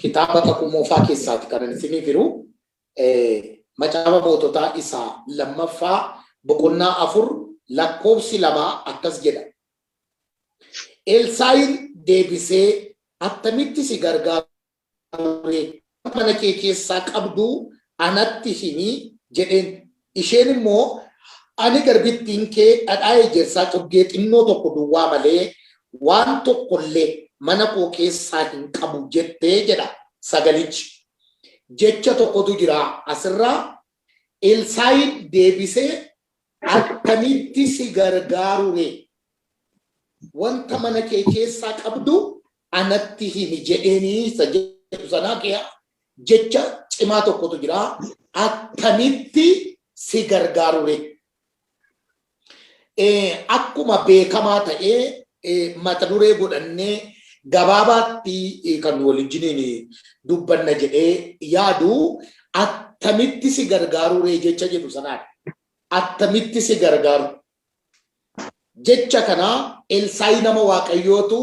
kitaaba kakuu moofaa keessaati kan isinii firu macaafa moototaa isaa lammaffaa boqonnaa 4 lakkoofsi 2 akkas jedha. Elsaa'iin deebisee attamitti si gargaaree mana kee keessaa qabdu anatti himii jedheen. Isheen immoo ani garbittiin kee dhadhaa ejersaa cuggee xinnoo tokko duwwaa malee waan tokkollee mana koo keessaa hin qabu jettee jedha sagalichi. Jecha tokkotu jira asirraa. Elsaa'iin deebisee attamitti si gargaaree wanta mana kee keessaa qabdu anatti himi jedheenii sanaa kee jecha cimaa tokkotu jira. Attamitti si gargaaree akkuma beekamaa ta'ee mata duree godhannee gabaabaatti kan waliin dubbanna jedhee yaadu attamitti si gargaaree jecha jedhu sanaadha. Attamitti si gargaaru jecha kana Elsaa'i nama waaqayyootu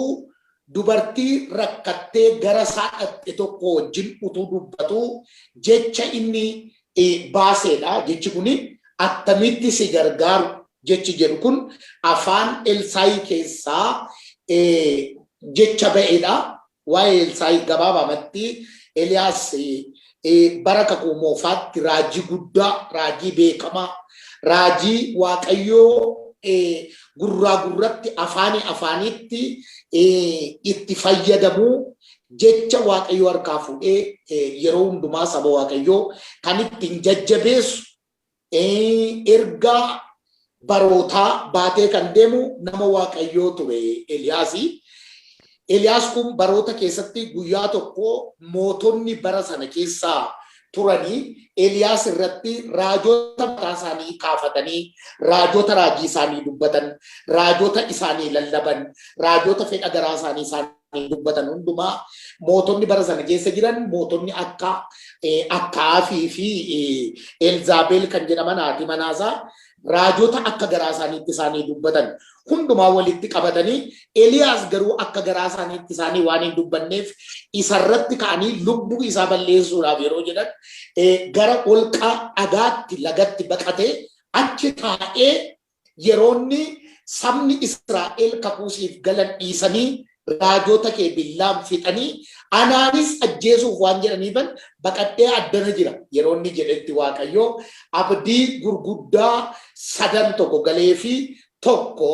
dubartii rakkattee gara saadhatte tokko wajjin utuu dubbatu jecha inni baaseedha. Jechi kun attamitti si gargaaru jechi jedhu kun afaan Elsaa'i keessaa jecha ba'eedha. Waa'ee Elsaa'i gabaabamatti Eliyaas bara kakuu moofaatti raajii guddaa, raajii beekamaa, raajii waaqayyoo gurraa gurratti afaanitti itti fayyadamuu jecha waaqayyoo harkaa fuudhee yeroo hundumaa saba waaqayyoo kan ittiin jajjabeessu ergaa barootaa baatee kan deemu nama waaqayyoo ture Eliyaasi. Eliyaas kun baroota keessatti guyyaa tokko mootonni bara sana keessaa turanii Eliyaas irratti raajota mataa isaanii kaafatanii raajota raajii isaanii dubbatan, raajota isaanii lallaban, raajota fedha garaa isaanii dubbatan hundumaa mootonni bara sana keessa jiran mootonni akka Akaafii fi Elzaabel kan jedhaman haati manaasaa raajota akka garaa isaanii dubbatan hundumaa walitti qabatanii Eliyaas garuu akka garaa isaanii waan hin dubbanneef isarratti ka'anii lubbuu isaa balleessuudhaaf yeroo jedhan gara holqa dhagaatti lagatti baqatee achi taa'ee yeroonni sabni Israa'el kakuusiif galan dhiisanii raajota kee billaan fixanii anaanis ajjeesuuf waan jedhaniifan baqadhee addana jira yeroonni jedhetti waaqayyoo abdii gurguddaa sadan tokko galee fi tokko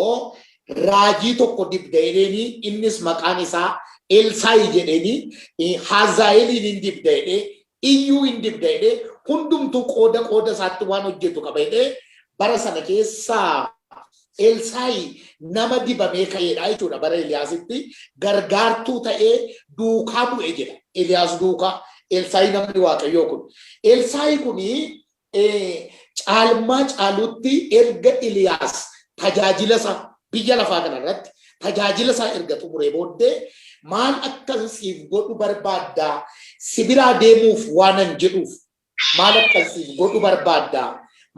raajii tokko dibda'eeni innis maqaan isaa Elsaa'i jedheni Hazaa'eliin hin dibda'ee iyyuu hin dibda'ee hundumtuu qooda isaatti waan hojjetu qabee bara sana keessaa Elsaa'i nama dibamee ka'eedha jechuudha. Bara Eliyaasitti gargaartuu ta'ee duukaa bu'ee jedha. Eliyaas duukaa Elsaa'i namni waaqayyoo kun. Elsaa'i kuni caalmaa caalutti erga Eliyaas tajaajila isaa biyya lafaa kanarratti tajaajila isaa erga xumuree booddee maal akkasiif godhu barbaaddaa si biraa deemuuf waanan jedhuuf maal akkasiif godhu barbaaddaa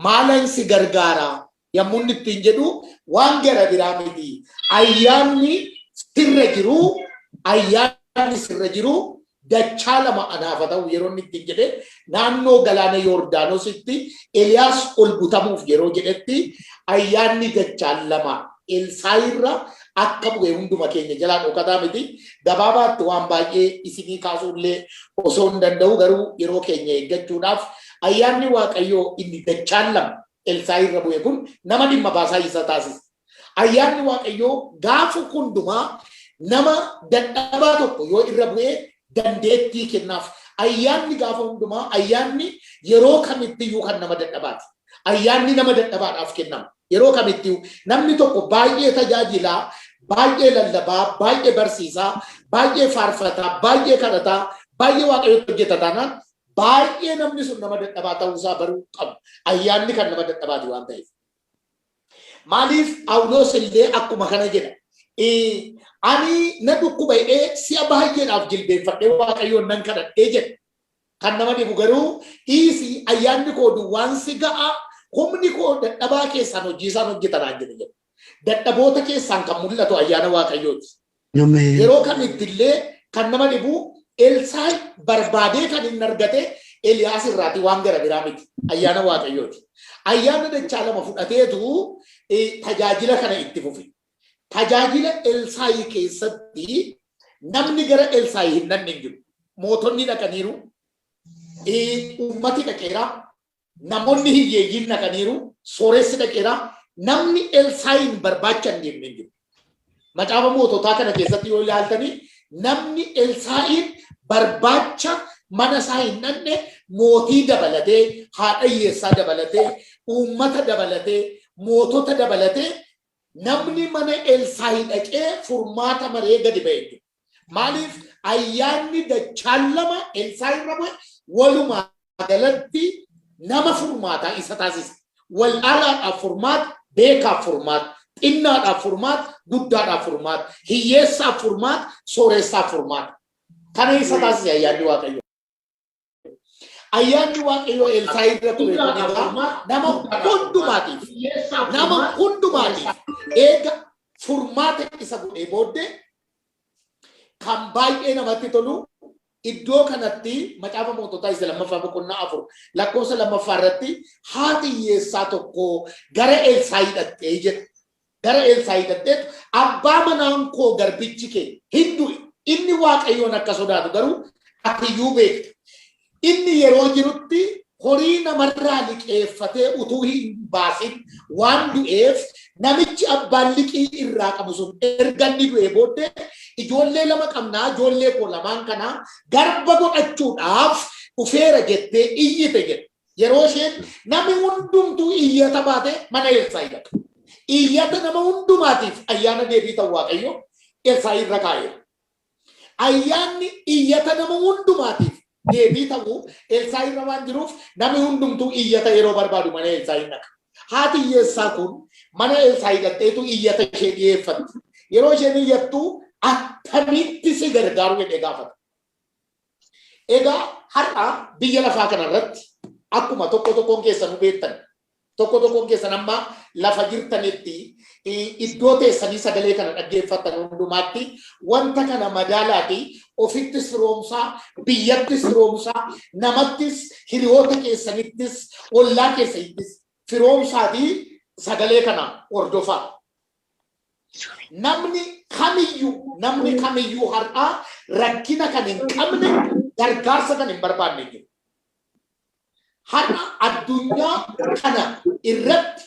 maalan si gargaaraa yommuu ittiin jedhu waan gara biraa miti ayyaanni sirra jiru dachaa lama anaaf ta'u yeroo ittiin jedhe naannoo galaana Yordaanositti Eliyaas ol butamuuf yeroo jedhetti ayyaanni dachaa lama Elsaa'iirra akka bu'ee hunduma keenya jalaa dhokataa miti. Gabaabaatti waan baay'ee isinii kaasuullee osoo hin danda'u garuu yeroo keenya eeggachuudhaaf ayyaanni waaqayyoo inni dachaa lama Elsaa'iirra bu'e kun nama dhimma baasaa isa taasisa. Ayyaanni waaqayyoo gaafa hundumaa nama dadhabaa tokko yoo irra bu'ee dandeettii kennaaf. Ayyaanni gaafa hundumaa ayyaanni yeroo kamittiyyuu kan nama dadhabaati. Ayyaanni nama dadhabaadhaaf kennama. Yeroo kamittiyyuu namni tokko baay'ee tajaajilaa, baay'ee lallabaa, baay'ee barsiisaa, baay'ee faarfataa, baay'ee kadhataa, baay'ee waaqayyotti hojjeta taanaan baay'ee namni sun nama dadhabaa ta'uusaa baruu qabu. Ayyaanni kan nama dadhabaati waan ta'eef. Maaliif Phaawulos illee akkuma kana jedha. Ani na dhukkuba'ee si'a baay'eedhaaf jilbeenfadhee waaqayyoon nan kadhadhee jedha. Kan nama dhibu garuu dhiisi ayyaanni koo duwwaan si ga'a humni koo dadhabaa keessaan hojii isaan hojjetanaan jedha. Dadhaboota keessaan kan mul'atu ayyaana waaqayyooti. yeroo kamitti illee kan nama dhibu Elsaa'i barbaadee kan hin argate Eliyaas irraati waan gara biraa miti ayyaana Waaqayyooti. Ayyaana dachaa lama fudhateetu tajaajila kana itti fufe. Tajaajila Elsaa'i keessatti namni gara Elsaa'i hin nanne hin jiru. Mootonni dhaqaniiru, uummati dhaqeera, namoonni hiyyeeyyiin dhaqaniiru, sooressi dhaqeera, namni Elsaa'iin barbaacha hin deemne hin jiru. Macaafa moototaa kana keessatti yoo ilaaltanii namni Elsaa'iin barbaacha mana isaa hin nanne mootii dabalatee, haadha hiyyeessaa dabalatee, uummata dabalatee, mootota dabalatee namni mana Elsaa'i dhaqee furmaata maree gadi ba'e. Maaliif ayyaanni dachaan lama Elsaa'i irra bu'e walumaa galatti nama furmaataa isa taasisa. Wal'aalaadhaaf furmaata, beekaaf furmaata, xinnaadhaaf furmaata, guddaadhaaf furmaata, hiyyeessaaf furmaata, sooressaaf furmaata. Kana isa taasisa ayyaanni Waaqayyoo. Ayyaanni Waaqayyoo Elsaa'i irra ture nama hundumaatiif eega furmaata isa godhee booddee kan baay'ee namatti tolu iddoo kanatti macaafa moototaa isa lammaffaa boqonnaa 4 lakkoofsa lammaffaa irratti haati hiyyeessaa tokko gara Elsaa'i dhaqxee jedha. Gara Elsaa'i dhaqxee abbaa manaan koo garbichi kee hin du'e. Inni Waaqayyoon akka sodaatu garuu atiyyuu beekta. Inni yeroo jirutti horii namarraa liqeeffatee utuu hin baasin waan du'eef namichi abbaan liqii irraa qabu sun erga inni du'ee booddee ijoollee lama qabnaa, ijoollee koo lamaan kanaa garba godhachuudhaaf dhufeera jettee iyyite jedhe. Yeroo isheen namni hundumtuu iyyata baate mana Elsaa'i dhaqa. Iyyata nama hundumaatiif ayyaana deebii ta'u Waaqayyo Elsaa'i irra kaa'eera. Ayyaanni iyyata nama hundumaatiif deebii ta'u Elsaa'i irra waan jiruuf namni hundumtuu iyyata yeroo barbaadu mana Elsaa'i dhaqa. Haati hiyyeessaa kun mana Elsaa'i dhaqxeetu iyyata ishee dhiyeeffatti. Yeroo isheen iyyattu attamitti si gargaaru jedhee gaafata. Egaa har'a biyya lafaa kanarratti akkuma tokkoon keessan beektan tokkoon keessan amma lafa jirtanitti iddoo teessanii sagalee kana dhaggeeffatan hundumaatti wanta kana madaalaati ofittis firoomsaa, biyyattis firoomsaa, namattis hiriyoota keessanittis ollaa keessanittis firoomsaati sagalee kana hordofaa. Namni kamiyyuu har'aa rakkina kan hin qabne gargaarsa kan hin barbaanne jiru. Har'a addunyaa kana irratti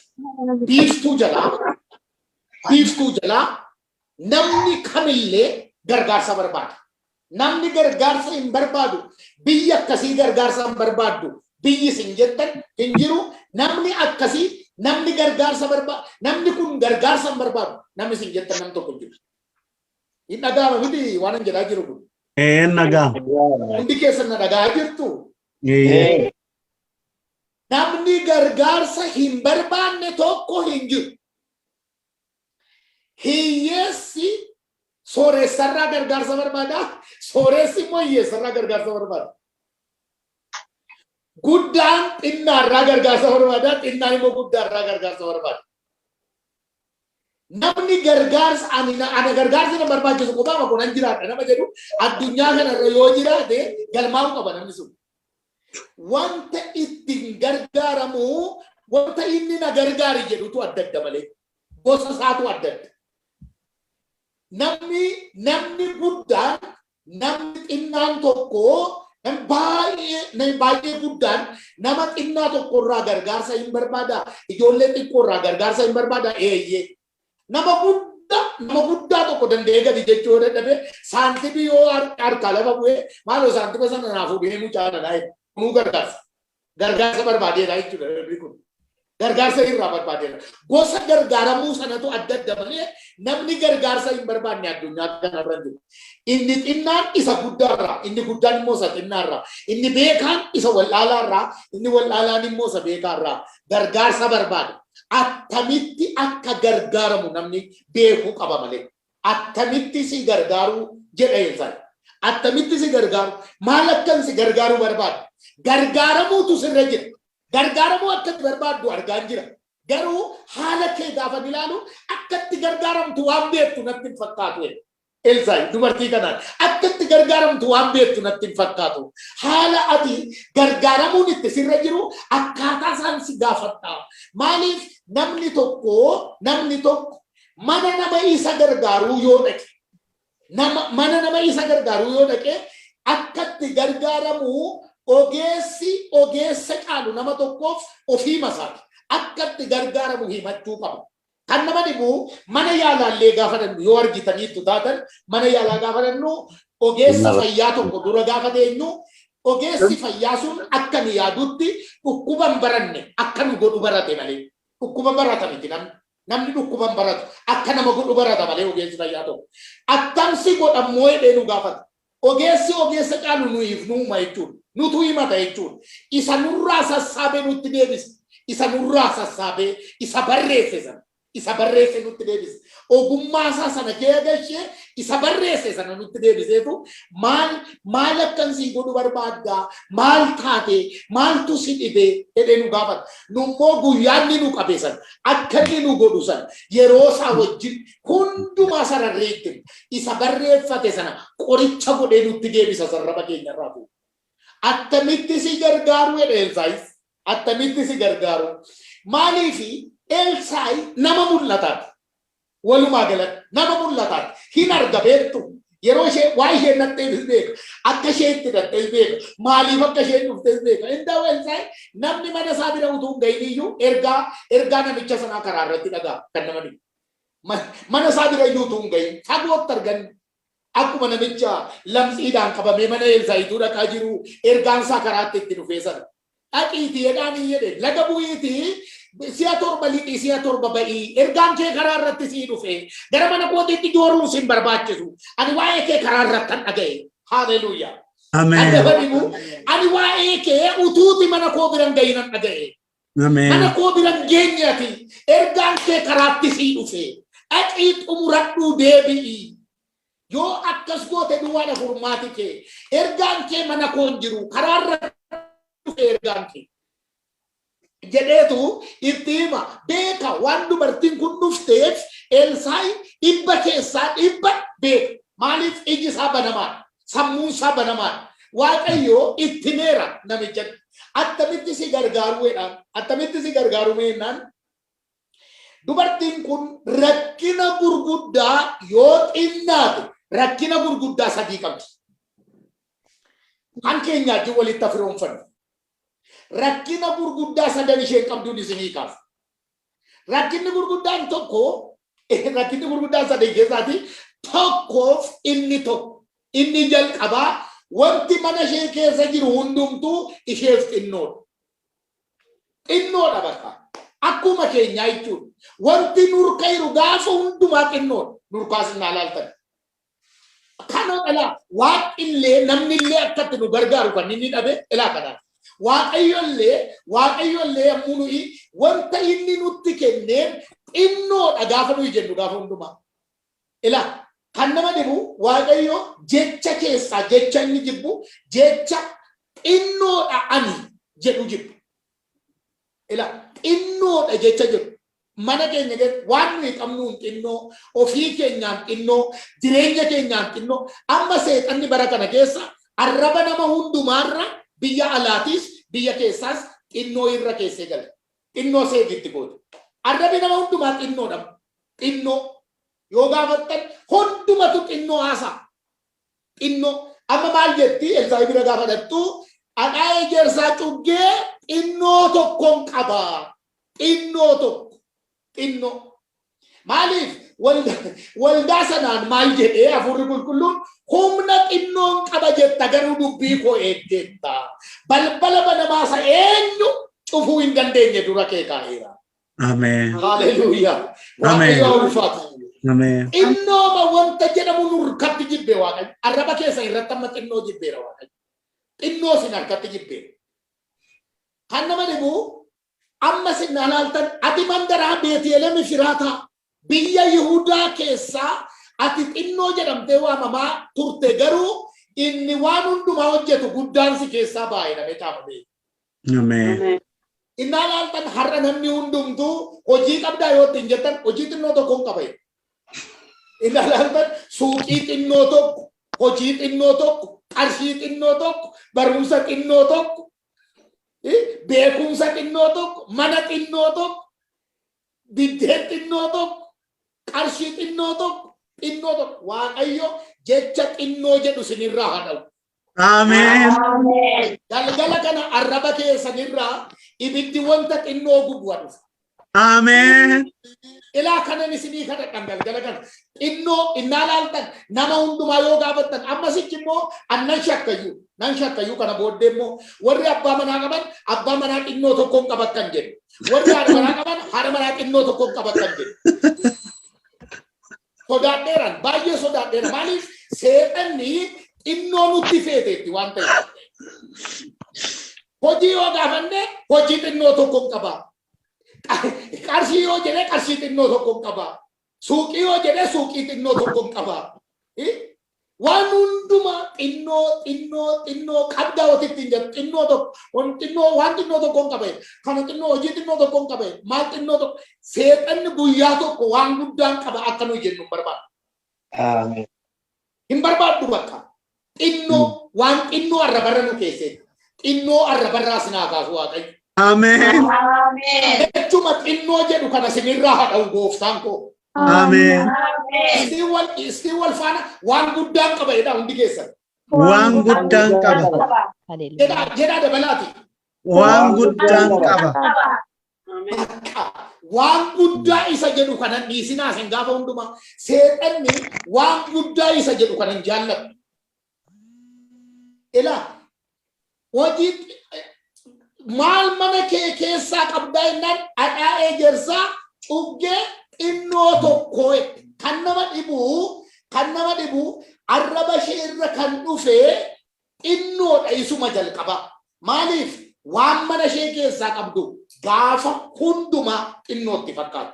biiftuu jalaa namni kamillee gargaarsa barbaada. Namni gargaarsa hin barbaadu biyya akkasii gargaarsa hin barbaaddu biyyi isin jettan hin jiru. Namni akkasii namni gargaarsa barbaadu namni kun gargaarsa hin barbaadu namni isin jettan nam tokko jiru. Hin dhaga'ama miti waan hin jedhaa jiru kun. Hin dhaga'ama. Hundi keessan na dhaga'aa jirtu. Namni gargaarsa hin barbaanne tokko hin jiru. Hiyyeessi sooressarraa gargaarsa barbaada. Sooressi immoo hiyyeessarraa gargaarsa barbaada. Guddaan xinnaarraa gargaarsa barbaada. Xinnaan immoo guddaarraa gargaarsa barbaada. Namni gargaarsa ana gargaarsa na barbaachisu qofaama kun an jiraadha nama jedhu addunyaa kanarra yoo jiraate galmaa'uu qaba namni sun. Wanta ittiin gargaaramu wanta inni na gargaari jedhutu adda adda malee gosa isaatu adda adda. Namni guddaan namni xinnaan tokko baay'ee guddaan nama xinnaa tokkorraa gargaarsa hin barbaada. Ijoollee xiqqoorraa gargaarsa hin barbaada. Eeyyee nama guddaa tokko danda'ee gadi jechuu yoo dadhabe saantibii yoo harkaa lafa bu'ee maaloo saantiba sana naafuu deemuu caaladhaa nuu gargaarsa barbaadeedha jechuudha. Gargaarsa irraa barbaadeedha. Gosa gargaaramuu sanatu adda adda malee namni gargaarsa hin barbaanne addunyaa kanarra jiru. Inni xinnaan isa guddaarraa, inni guddaan immoo isa xinnaarraa, inni beekaan isa wal'aalaarraa, inni wal'aalaan immoo isa beekaarraa gargaarsa barbaada. Attamitti akka gargaaramu namni beekuu qaba malee. Attamitti si gargaaruu jedha Elsaa'i. Attamitti si gargaaru maal akkan si gargaaruu barbaada. Gargaaramuutu sirra jira. Gargaaramuu akkatti barbaaddu argaan jira. Garuu haala kee gaafa ilaalu akkatti gargaaramtu waan beektu natti hin fakkaatu. Elsaayi dubartii kanaan akkatti gargaaramtu waan beektu natti hin fakkaatu. Haala ati gargaaramuun itti sirra jiru akkaataa isaan si gaafadhaa. Maaliif namni tokko mana nama isa gargaaruu yoo dhaqe mana nama isa gargaaruu yoo dhaqe akkatti gargaaramu ogeessa caalu nama tokkoof ofii masaati. Akkatti gargaaramu himachuu qaba. Kan nama dhibu mana yaalaallee gaafatannu yoo argitaniittu taatan mana yaalaa gaafatannu ogeessa fayyaa tokko dura gaafateenyu ogeessi fayyaa sun akka ni yaadutti dhukkuban baranne akka nu godhu barate malee dhukkuban barata miti namni dhukkuban baratu akka nama godhu barata malee ogeessi fayyaa tokko attamsi godhammoo jedhee nu gaafata ogeessa caalu nuyiif nuuma jechuudha nutu himata jechuudha isa nurraa sassaabee nutti deebisa isa nurraa sassaabee isa barreesse sana. Isa barreesse nutti deebise. Ogummaa isaa sana keegashee isa barreesse sana nutti deebiseetu maal akkansii godhu barbaaddaa maal taate maaltu si dhibe jedhee nu gaafata. Nummoo guyyaanni nu qabeessan akka inni nu godhu sana yeroo isaa wajjin hundumaa sararreetti isa barreeffate sana qoricha godhee nutti deebisa sarraba keenyarraa fuudha. Attamitti si gargaaru jedhe Elsaayis attamitti si gargaaru maaliifi Elsaayi nama mul'ataati. Walumaa galatti nama mul'ataati. Hin arga beektu. Yeroo ishee waa ishee naqxeefis beeka. Akka isheetti naqxees beeka. Maaliif akka isheen dhuftes beeka. Indaa'u Elsaayi namni mana isaa bira utuu hin gahin iyyuu ergaa namicha sanaa karaa irratti dhagaa kan nama dhibu. Mana isaa bira iyyuu utuu hin gahin fagootti argan akkuma namicha lamxiidhaan qabamee mana Elsaayituu dhaqaa jiru ergaan isaa karaatti itti dhufee sana. Dhaqiitii jedhaanii jedhe laga bu'iitii si'a torba liqii si'a torba ba'ii ergaan kee karaa irratti sii dhufe gara mana kootiitti jooruun sin barbaachisu ani waa'ee kee karaa irratti han dhaga'e haleluuyaa ani waa'ee kee utuuti mana koo biran gahin han dhaga'e mana koo biran geenyati ergaan kee karaatti sii dhufe dhaqii xumuradhuu deebi'i yoo akkas goote duwwaadha furmaati kee ergaan kee mana koo hin jiru karaa irratti dhufe ergaan kee jedheetu itti hima beeka waan dubartiin kun dhufteef Elsaayi dhibba keessaa dhibba beeka maaliif iji isaa banamaadha sammuun isaa banamaadha waaqayyoo itti meera namicha attamitti si gargaaru meennaan dubartiin kun rakkina gurguddaa yoo xinnaate rakkina gurguddaa sadii qabdi kan keenyaatti walitti firoomfannu rakkina gurguddaa sadan isheen qabduun isinii kaasa. Rakkinni gurguddaan tokko rakkinni gurguddaan sadan keessaati tokkoof inni jalqabaa wanti mana ishee keessa jiru hundumtuu isheef xinnoodha. Xinnoodha bakka akkuma keenyaa jechuudha. Wanti nurka jiru gaafa hundumaa xinnoodha. Nurkaas hin ilaaltan. Kana dhala waaqillee namnillee akkatti nu gargaaru kan inni dhabe ilaa kanaa. waaqayyollee yommuu nuyi wanta inni nutti kenneen xinnoodha gaafa nuyi jennu gaafa hundumaa. Ilaa kan nama dhibu waaqayyo jecha keessaa jecha inni jibbu jecha xinnoodha ani jedhu jibbu. Ilaa xinnoodha jecha jedhu mana keenya keessatti waan nuyi qabnuun xinnoo ofii keenyaan xinnoo jireenya keenyaan xinnoo amma seexanni bara kana keessa arraba nama hundumaarra biyya alaatis biyya keessaas xinnoo irra keessee gala xinnoo seegitti goote arrabi nama hundumaa xinnoodha xinnoo yoo gaafattan hundumatu xinnoo haasaa xinnoo amma maal jetti Elsaayi bira gaafatattu adhaa ejersaa cuggee xinnoo tokkoon qaba xinnoo tokko xinnoo maaliif waldaa sanaan maal jedhee hafuurri qulqulluun humna xinnoon qaba jetta garuu dubbii koo eegdetta balbala banamaa isa eenyu cufuu hin dandeenye dura kee kaa'eera. Ameen. Haleluuyaa. Waaqayyo ulfaatu. Ameen. Xinnooma wanta jedhamu nurkatti jibbee waaqayyo arraba keessa irratti amma xinnoo jibbeera waaqayyo xinnoo sin harkatti jibbeera. Kan nama dhibu amma sin alaaltan ati mandaraa Beetlehem Efraataa biyya Yihudaa keessaa ati xinnoo jedhamtee waamamaa turte garuu inni waan hundumaa hojjetu guddaan si keessaa baay'inamee taa'amee. Ameen. Inni alaaltan har'a namni hundumtuu hojii qabdaa yoo ittiin jettan hojii xinnoo tokkoon qaba. Ilaaltan suuqii xinnoo tokko, hojii xinnoo tokko, qarshii xinnoo tokko, barumsa xinnoo tokko, beekumsa xinnoo tokko, mana xinnoo tokko, biddeen xinnoo tokko, qarshii xinnoo tokko, Waaqayyo jecha xinnoo jedhu sinirraa haa dha'u. Amen. Galgala kana arraba keessanirraa ibiddi wanta xinnoo gubuu. Amen. Ilaa kanan isinii kadhadhan galgala kana xinnoo innaalaaltan nama hundumaa yoo gaafattan ammasichi immoo nan shakkayyuu kana booddee immoo warri abbaa manaa qaban abbaa manaa xinnoo tokkoon qabattan jedhu warri haadha manaa qaban haadha manaa xinnoo tokkoon qabattan jedhu. Sodaadheeran baay'ee sodaadheera maaliif seexanni xinnoo nutti feeteetti waan ta'eef. Hojii yoo gaafanne hojii xinnoo tokkoon qabaa. Qarshii yoo jedhe qarshii xinnoo tokkoon qabaa. Suuqii yoo jedhe suuqii xinnoo tokkoon qabaa. Waan hundumaa xinnoo qabdaa ofitti hin jedhu xinnoo tokko waan xinnoo tokkoon qabee kana xinnoo hojii xinnoo tokkoon qabee maal xinnoo tokko seexanni guyyaa tokko waan guddaan qaba akka nuyi jennu hin barbaadu. Amen. Hin barbaaddu bakka xinnoo waan xinnoo arrabarra nu keessee xinnoo arrabarraa sinaa kaasu Waaqayyo. Amen. Jechuma xinnoo jedhu kana sinirraa haa dha'u gooftaan koo. Amen. Istii wal faana waan guddaan qaba jedha hundi keessan. Waan guddaan qaba. Jedhaa dabalaati. Waan guddaan qaba. Waan guddaa isa jedhu kanan dhiisinaa sin gaafa hundumaa seexanni waan guddaa isa jedhu kanan jaallatu. Ilaa hojii maal mana kee keessaa qabdaa jennaan dhadhaa ejersaa cuggee xinnoo tokko kan nama dhibu arraba ishee irra kan dhufe xinnoodha isuma jalqaba. Maaliif waan mana ishee keessaa qabdu gaafa hundumaa xinnootti fakkaata.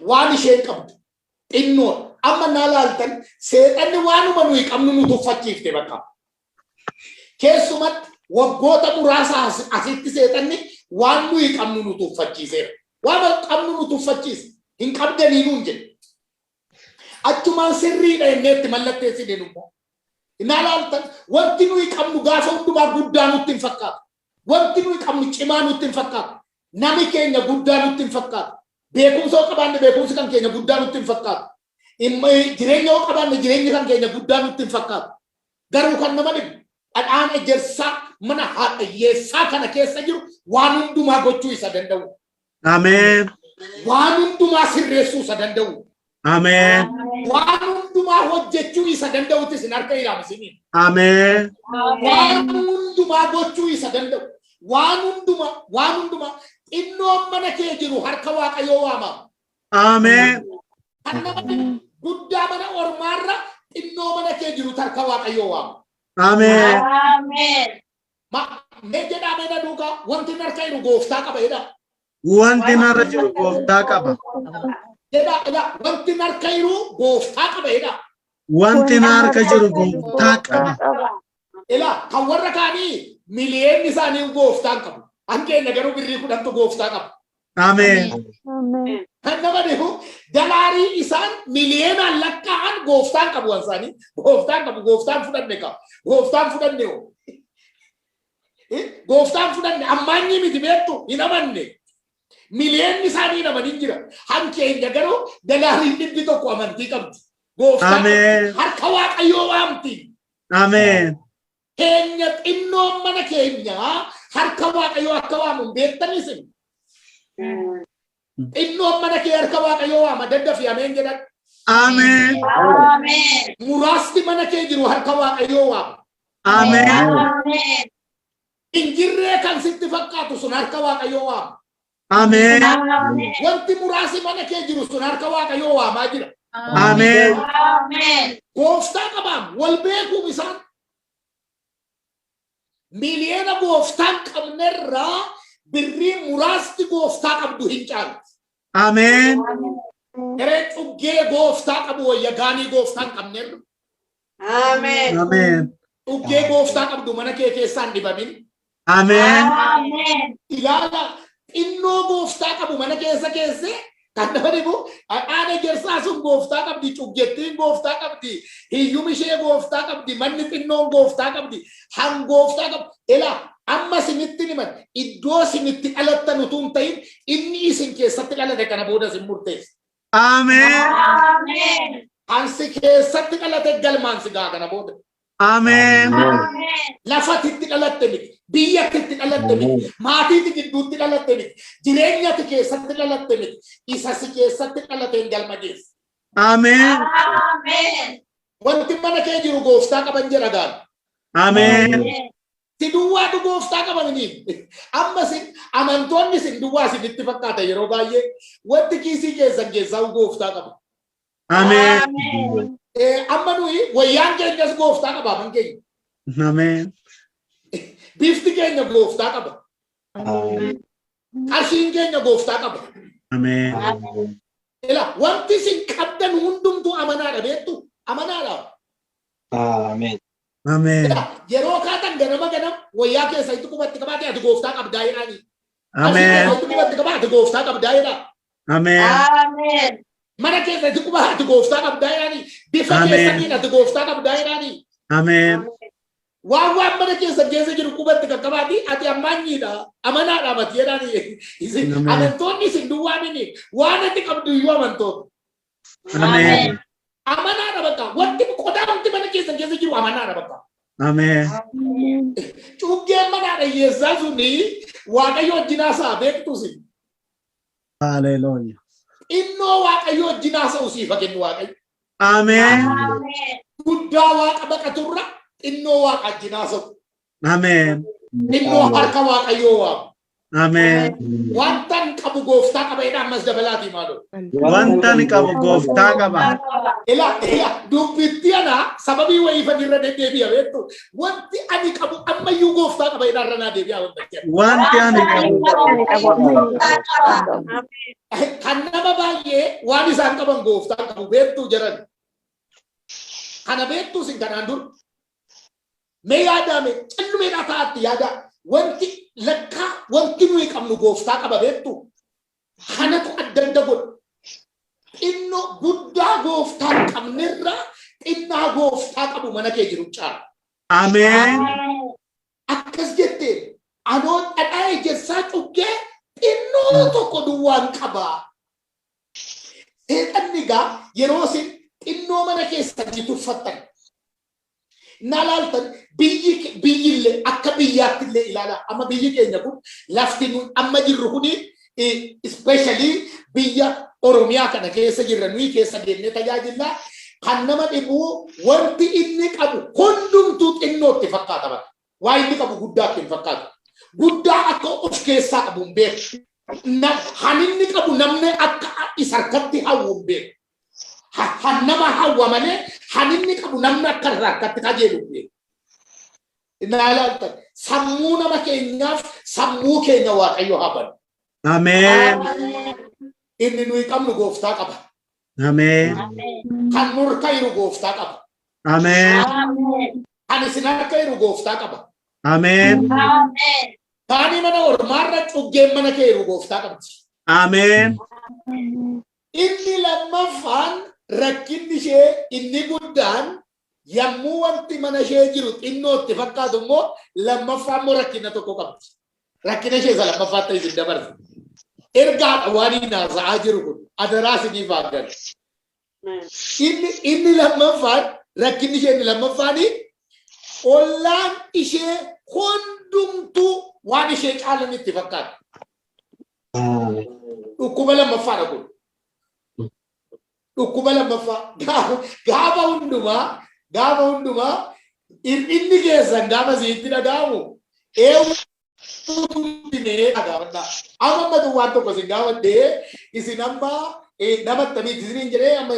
Waan isheen qabdu xinnoodha. Amma naa laaltan seexanni waanuma nuyi qabnu nu tuffachiifte bakka. Keessumatti waggoota muraasa asitti seexanni waan nuyi qabnu nu tuffachiiseera. Waan qabnu nu tuffachiise hin qabdanii nuun jedhe. Achumaan sirriidha jenneetti mallatteessine immoo. Naa laaltan wanti nuyi qabnu gaafa hundumaa guddaa nutti hin fakkaatu. Wanti nuyi qabnu cimaa nutti hin fakkaatu. Nami keenya guddaa nutti hin fakkaatu. Beekumsa yoo qabaanne beekumsi kan keenya guddaa nutti hin fakkaatu. Jireenya yoo qabaanne jireenyi kan keenya guddaa nutti hin fakkaatu. Garuu kan nama dhibu dhadhaan ejersaa mana haadhayyeessaa kana keessa jiru waan hundumaa gochuu isa danda'u. Amen. Waan hundumaa sirreessuu isa danda'u. Amen. Waan hundumaa hojjechuu isa danda'utti sin harka ilaamsiniin. Amen. Waan hundumaa gochuu isa danda'u. Waan hundumaa xinnoon mana kee jiru harka Waaqayyoo waamama. Amen. Kan nama guddaa mana ormaarra xinnoo mana kee jiru harka Waaqayyoo waamama. Amen. Mee jedhaa meedha duukaa wanti harka jiru gooftaa qaba jedha. Wanti narra jiru gooftaa qaba. Jedhaa wanti harka jiru gooftaa qaba jedha. Wanti harka jiru gooftaa qaba. Ilaa kan warra kaanii miliyoonni isaanii gooftaan qabu. Hanqeenya garuu birrii 10 gooftaa qabu. Amen. Kan nama dhibu dalaarii isaan miliyoonaan lakkaa'an gooftaan qabu waan isaanii. Gooftaan qabu gooftaan fudhanne qaba. Gooftaan fudhanne hoo. Gooftaan fudhanne ammaanyi miti beektu hin amanne. Miliyoonni isaanii hin amanin jira. Hanqeenya garuu dalaarii 100 amantii qabdi. Gooftaan harka Waaqayyoo waamti. Amen. Keenya xinnoon mana keenyaa harka Waaqayyoo akka waamu beektanis. Xinnoon mana kee harka Waaqayyoo waama daddafi ameen jedhan. Amen. Muraasti mana kee jiru harka Waaqayyoo waama. Amen. Injirree kan sitti fakkaatu sun harka Waaqayyoo waama. Amen. Wanti muraasi mana kee jiru sun harka Waaqayyoo waamaa jira. Amen. Gooftaa qabaam wal beekuun isaan. Miliyoona gooftaan qabnerraa birrii muraasti gooftaa qabdu hin caalti. Amen. Eree cuggee gooftaa qabu wayya gaanii gooftaan qabnerra. Amen. Amen. Cuggee gooftaa qabdu mana kee keessaan dhibamin. Amen. Ilaala xinnoo gooftaa qabu mana keessa Kan nama dhibu ana gersaa sun gooftaa qabdi, cuggettiin gooftaa qabdi, hiyyumi ishee gooftaa qabdi, manni xinnoon gooftaa qabdi, hangooftaa qabdi. Ela amma sinitti himan iddoo sinitti dhalattan utuu hin ta'in inni isin keessatti dhalate kana booda sin murteessa. Amen. Ansi keessatti dhalate galmaan si gaa kana booda. Amen. Lafatitti dhalatte miti, biyyatti dhalatte miti, maatiitti gidduutti dhalatte miti, jireenyatti keessatti dhalatte miti, isa si keessatti dhalate hin galma geessa. Amen. Wanti mana kee jiru gooftaa qaban jedha gaan. Amen. Si duwwaatu gooftaa qabaniif. Amma sin amantoonni sin duwwaa sinitti fakkaata yeroo baay'ee wanti kiisii keessan keessaa gooftaa qaba. Amen. Amma nuyi wayyaan keenyas gooftaa qaba aman keenya. Amen. Bifti keenya gooftaa qaba. Qarshiin keenya gooftaa qaba. Amen. Ela wanti sin qabdan hundumtuu amanaadha beektu amanaadha. Amen. Amen. Yeroo kaatan ganama wayyaa keessa itti qubatti qabaate ati gooftaa qabdaa jedhaani. Amen. Itti qubatti qabaate gooftaa qabdaa jedha. Amen. Mana keessa itti qubaate ati gooftaa qabdaa jedhaani. Bifa keessaniin ati gooftaa qabdaa jedhaani. Amen. Waan mana keessa jiru qubatti qabaate ati ammaanyiidha. Amanaadha mati jedhaani. Amantoonni isin duwwaamini waan ati qabdu iyyuu amantoota. Amen. Amanaadha bakka wanti qodaa wanti mana keessa jiru amanaadha bakka. Amen. Cuggeen manaadha yeessaa suni waaqayyo wajjinaa isaa beektu si. Hallelujah. Innoo waaqayyo wajjinaa isaa usiifa kennu waaqayyo. Amen. Guddaa waaqa baqaturra innoo waaqa wajjinaa isaa. Amen. Innoo harka waaqayyoo waamu. Amen. Wantan qabu gooftaa qaba jedha ammas dabalaati maaloo. Wantan qabu gooftaa qaba. Ela dubbitti ana sababii wayii fagirra deddeebi'a beektu wanti ani qabu ammayyuu gooftaa qaba jedha irra naa deebi'a wanta. Wanti ani qabu. Kan nama baay'ee waan isaan qaban gooftaa qabu beektu jedhan. Kana beektu sin kanaan dur. Mee yaadame callumeedhaa taa'atti yaada. Wanti lakkaa wanti nuyi qabnu gooftaa qaba beektu. Kanatu adda adda godha. Inno guddaa gooftaa qabnerra xinnaa gooftaa qabu mana kee jiru caala. Amen. Akkas jettee anoon dhadhaa ejersaa cuggee xinnoo tokko duwwaan qaba. Seexanni gaa yeroo isin xinnoo mana keessatti tuffattan. Nalaaltan biyyillee akka biyyaatti illee ilaala. Amma biyyi keenya kun lafti nun amma jirru kuni especially biyya Oromiyaa kana keessa jirra nuyi keessa deemnee tajaajilla. Kan nama dhibu wanti inni qabu hundumtuu xinnootti fakkaata bara. Waa inni qabu guddaatti hin fakkaatu. Guddaa akka of keessaa qabu hin beeku. Han inni qabu namni akka isa harkatti hawwu hin beeku. Han nama hawwa malee han inni qabu namni akka harkatti kajeelu hin beeku. Ilaaltan sammuu nama keenyaaf sammuu keenya waaqayyo haban. Amen. Inni nuyi qabnu gooftaa qaba. Amen. Kan nurka jiru gooftaa qaba. Amen. Kan isin harka jiru gooftaa qaba. Amen. Kaanii mana ormaarra cuggeen mana kee jiru gooftaa qabdi. Amen. Inni lammaffaan rakkinni ishee inni guddaan yommuu wanti mana ishee jiru xinnootti fakkaatu immoo lammaffaan immoo rakkina tokko qabdi. Rakkina ishee isa lammaffaatti isin dabarsa. Ergaadha waan inni haasa'aa jiru kun adaraa isiniif haaggan. Inni lammaffaan rakkinni ishee inni lammaffaan ollaan ishee hundumtuu waan ishee caalan itti fakkaata. Dhukkuba lammaffaadha kun. Dhukkuba lammaffaa gaafa hundumaa inni keessan gaafa siitti dhaga'amu amma matu waan tokko isin gaafadhee isin amma nama tamiiti isiniin jedhee amma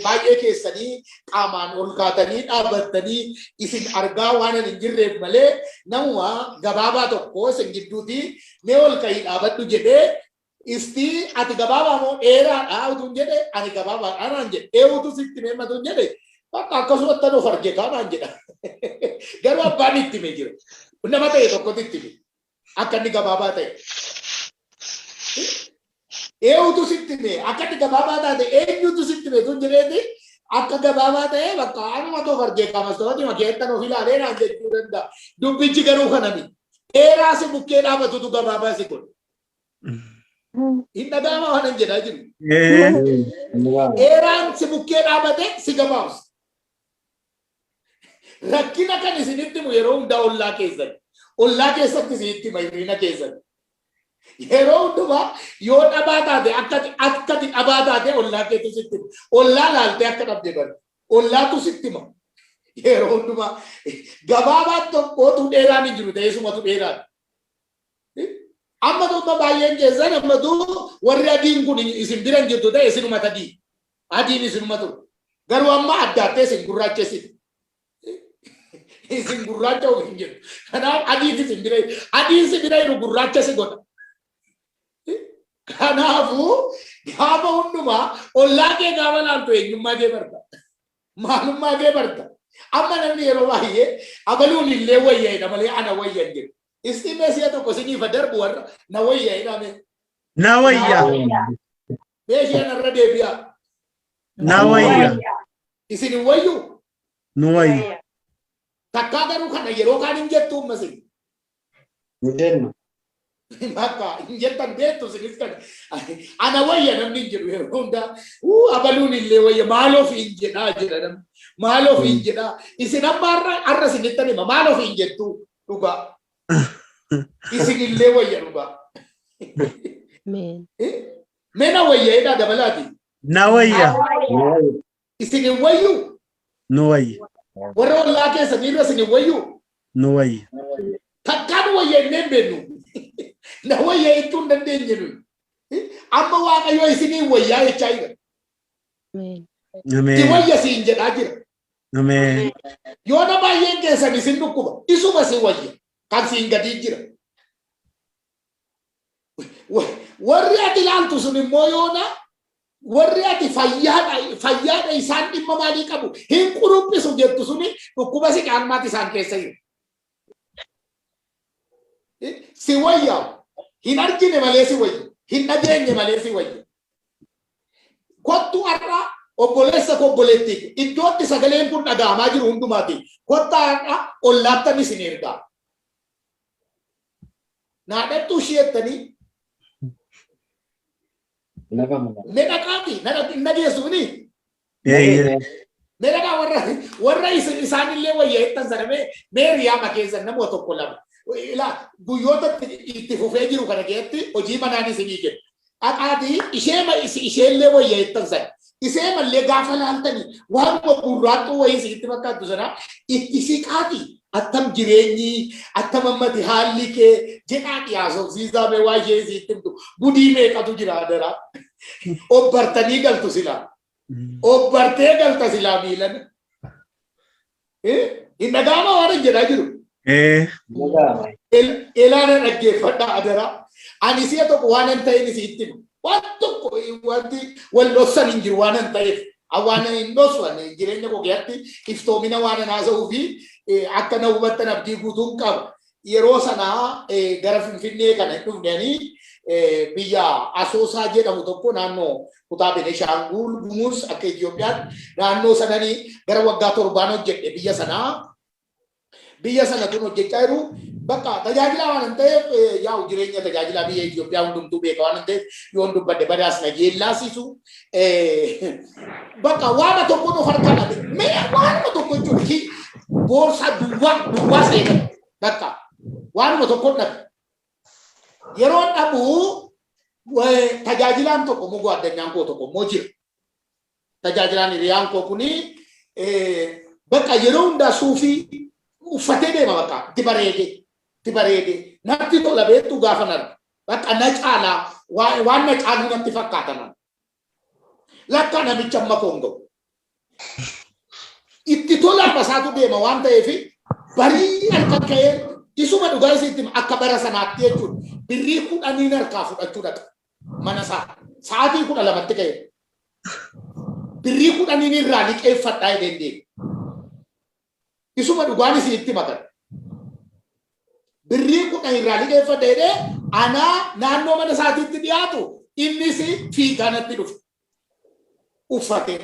baay'ee keessanii qaamaan ol kaatanii dhaabbattanii isin argaa waan hin jirreef malee namuma gabaabaa tokko isin gidduuti mee ol ka'ii dhaabbadhu jedhee isti ati gabaabaa moo dheeraadha utuun jedhe ani gabaabaadha naan jedhe eewutu sitti meemmatuun jedhe bakka akkasumatti of arge kaanaan jedha garuu abbaan itti mee jira nama ta'e tokkotti itti mee akka inni gabaabaa ta'e. Eeyyuutu sitti mee akkatti gabaabaa taate eenyutu sitti mee tun jireeti akka gabaabaa ta'e bakka anuma too fargee qamas ta'oti makeettan of ilaalee naan jechuu danda'a. Dubbichi garuu kanami. Dheeraa si bukkee dhaabatutu gabaabaa si godha. Hin dhaga'ama waan hin jedhaa jiru. Dheeraan si bukkee dhaabate si gabaabsa. Rakkina kan isinitti himu yeroo hundaa ollaa keessatti. Ollaa keessatti isinitti hima hirrina keessatti. Yeroo hundumaa yoo dhabaa taate akkati dhabaa taate ollaa keetu sitti hima. Ollaa laaltee akka dhabde barte. Ollaatu sitti hima. Yeroo hundumaa gabaabaan tokkootu dheeraan hin jiru ta'eesumatu dheeraan. Amma tokko baay'een keessan ammatu warri adiin kun isin biran jirtu ta'e isinumata adii. Adiin isinumatu. Garuu amma addaattee isin gurraachessiti. Isin gurraacha of hin jiru. Kanaaf adiin isin bira adiin si bira jiru gurraacha si godha. Kanaafuu gaafa hundumaa ollaa kee gaafa laaltu eenyummaa kee barta. Maalummaa kee barta. Amma namni yeroo baay'ee abaluun illee wayyaa'edha malee ana wayya hin jiru. Istimee si'a tokko siniifa darbu warra na wayyaa'edha mee. Na wayya. Meeshee narra deebi'aa. Na wayya. Isin hin wayyu. Nu wayya. Takkaa garuu kana yeroo kaan hin jettu ummasin. Mujennu. Bakka hin jettan beektu sinis kan ana wayya namni hin jiru yeroo hundaa abaluun illee wayya maaloof hin jedhaa jedha namni. Maaloof hin jedhaa. Isin amma har'a sinittan hima maaloof hin jettu dhugaa. Isin illee wayya dhugaa. Mee na wayyaa'edha dabalaati. Na wayya. Isin hin wayyu. Nu wayya. Warra ollaa keessanii irra isin hin wayyu. Nu wayya. Takkaan wayya hin beeknu. Na wayya ittuu hin dandeenye nuyi. Amma waaqayyo isinii wayyaa jechaa jira. Ti wayya siin jedhaa jira. Ameen. Yoo na baay'een keessan isin dhukkuba isuma si wayya kan siin gadii jira. Warri ati ilaaltu sun immoo yoona warri ati fayyaadha isaan dhimma maalii qabu hin quruphisu jettu suni dhukkuba si qaalmaati isaan keessa jiru. Si wayyaa hin argine malee si wayya hin dhageenye malee si wayya. Kottu har'a obboleessa obboleettii iddootti sagaleen kun dhaga'amaa jiru hundumaati. Kottaa har'a ollaattan isin ergaa. Naadhattuu isheettanii Nedaqaati nageessuni. Nedaqaa warra isaanillee wayyaa'ettan sana meeriyaa makeessan nama tokko lama. Ila guyyoota itti fufee jiru kana keessatti hojii manaan isinii kennu. Dhaqaatii isheellee wayyaa'ettan sana. Isee mallee gaafa laaltanii waan gurraattuu wayii isitti fakkaattu sana itti siqaatii attam jireenyi attam ammati haalli kee jedhaa dhiyaasofsiisaa mee waa ishee isitti himtu budii meeqatu jira adaraa. Obbartanii galtu silaa. Obbartee galta silaa miilan. Hin dhaga'ama waan hin jedhaa jiru. Ilaana dhaggeeffadhaa adaraa. Ani si'a tokko waan hin ta'in isitti himu. Waan tokko wanti wal dhossan hin jiru waan hin ta'eef waan hin dhossan jireenya koo keessatti iftoomina waan hin haasa'uu fi akka na hubattan abdii guutuun qaba. Yeroo sanaa gara Finfinnee kana hin dhufnanii biyya Asoosaa jedhamu tokko naannoo kutaa Benishaangul Gumuz akka Itoophiyaatti naannoo sananii gara waggaa 7 hojjedhe biyya sanaa. Biyya sana tun hojjechaa jiru bakka tajaajila waan hin ta'eef yaa'u jireenya tajaajilaa biyya Itoophiyaa hundumtuu beeka waan hin ta'eef yoo dubbadde badaas na jeellaasisu bakka waan tokko nu harka dhabe mee waan tokko jechuun boorsaa duwwaa seetan bakka waan tokko dhabe yeroo dhabu tajaajilaan tokko mugu addunyaan koo tokko immoo jira tajaajilaan hiriyaan koo kuni bakka yeroo hundaa suufii uffatee deema bakka itti bareede natti tola beektu gaafa narra bakka na caalaa waan na caaluu natti fakkaatan lakka namicha amma koongoo itti tola basaatu deema waan ta'eef barii harka ka'ee isuma dhugaa isiitti akka bara sanaatti jechuudha birrii 10 harkaa fudhachuu dhaqa mana sa'aatii 12tti ka'e birrii 10 irraa liqeeffadhaa jedheen deema. Isuma dhugaan isiitti makan. Birrii 10 irraa liqeeffadha jedhee anaa naannoo mana isaatiitti dhiyaatu Inni si fiiganatti dhufe. Uffate.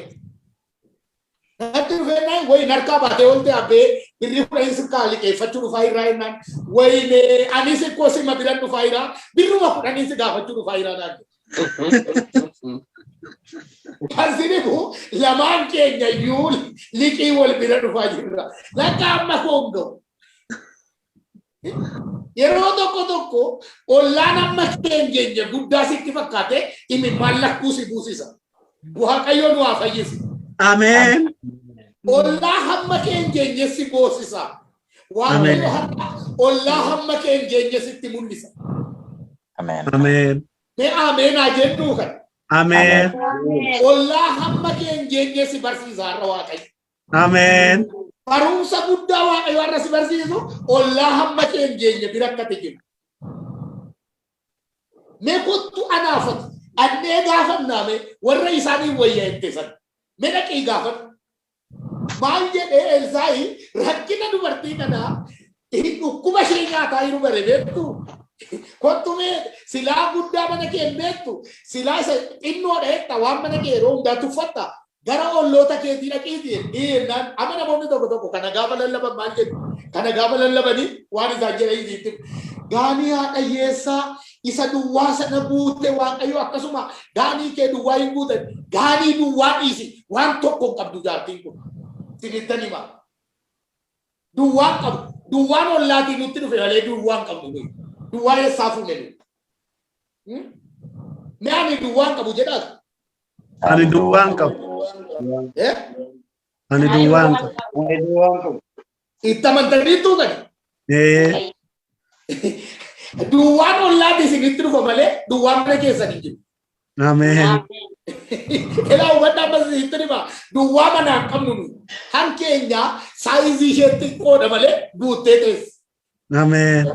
Natti dhufe naan wayi narkaa baatee oolte abbee birrii fudhanii sirkaa liqeeffachuu dhufaa irraa jennaan wayine anis ikkoo sima biran dhufaa irraa birruma fudhanii si gaafachuu dhufaa irraa naan. Kasinifu lamaan keenya iyyuu liqii wal bira dhufaa jirra. Lakka amma koongoo. Yeroo tokko ollaan amma keenya guddaa sitti fakkaate inni mallakkuu si buusisa. Waaqayyo nu haa fayyisu. Amen. Ollaa hamma keenya si boosisa. Waaqayyo ollaa hamma keenya sitti mul'isa. Amen. Amen. Mee ameen haa jennu kan. Amen. Ollaa hamma keenya si barsiisa har'a Waaqayyo. Amen. Barumsa guddaa Waaqayyo har'a si barsiisu ollaa hamma keenya bira akkati jiru. Mee kottu anaafatu annee gaafannaame warra isaanii wayyaa ittisan. Mee dhaqii gaafadhu. Maal jedhee Elsaa'i rakkina dubartii kanaa dhukkuba ishee nyaataa jiru bare beektu. Kottu mee silaa guddaa mana kee hin beektu. Silaa isa xinnoo dheetta waan mana kee yeroo hundaa tuffatta. Gara olloota keetii dhaqiitii dhiirnaan amma namoonni tokko kana gaafa lallaban maal jedhu. Kana gaafa lallabanii waan isaan jedhanii gaanii haadha hiyyeessaa isa duwwaa sana guute Waaqayyo akkasuma gaanii kee duwwaa hin guutan gaanii duwwaa dhiisi waan tokko hin qabdu jaartiin kun. Sinittan hima. Duwwaan qabu. Duwwaan ollaatii nutti dhufe malee duwwaan qabdu. Duwwaa eessaa fuune nu. Mee ani duwwaan qabu jedhaas. Ani duwwaan qabu. Ani duwwaan qabu. Itti amantaniitu gadi. Duwwaan ollaatii isinitti dhufa malee duwwaan mana keessan hin jiru. Amen. Elaa hubadhaa basisitti dhima. Duwwaa manaan qabnu nu. Han keenya saayizii isheetti qooda malee guuttee teessi. Amen.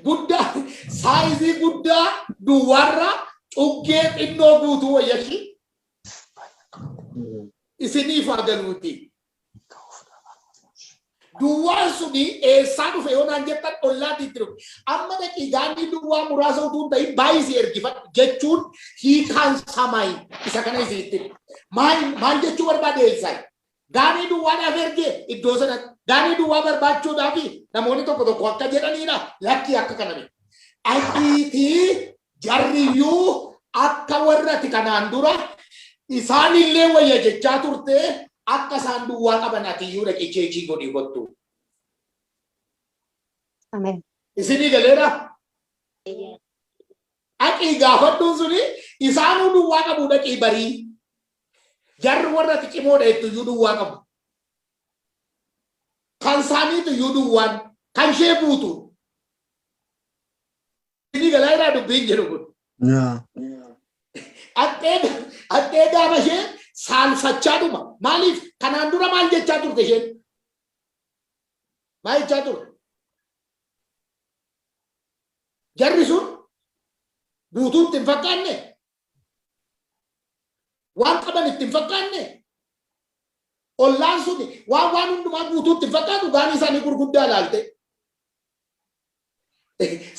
Guddaa saayizii guddaa duwwaarra cuggee xinnoo guutuu wayyashi. Isiniif haa galuuti. Duwwaan suni eessaa dhufe yoo naan jettan ollaatiitti dhufe. Amma dhaqii gaanii duwwaa muraasa utuu hin ta'in baay'isii ergifadhu jechuun hiikaan samaayi isa kana isinitti. Maal jechuu barbaade Elsaa'i? Gaanii duwwaadhaaf ergee iddoo sanatti gaanii duwwaa barbaachuudhaaf namoonni tokko akka jedhaniidha lakkii akka kaname. Aqiitii jarriyyuu akka warrati kanaan dura isaanillee wayya jechaa turte akka isaan duwwaa qaban atiyyuu dhaqee cheechii godhii kottu. Amen. Isinii galeera? Aqii gaafadhuun suni isaanuu duwwaa qabu dhaqii barii. Jarri warrati cimoodha jettuyyuu duwwaa qabu. Kan isaaniitu iyyuu duwwaan kan ishee buutu. Isinii galeeraa dubbiin jedhu kun. Attee gaafa ishee saalfachaa dhuma. Maaliif kanaan dura maal jechaa turte isheen? Maal jechaa turte? Jarri sun guutuu itti hin fakkaanne? Waan qaban itti hin fakkaanne? Ollaan suni waan hundumaa guutuu itti hin fakkaatu gaanii isaanii gurguddaa ilaalte.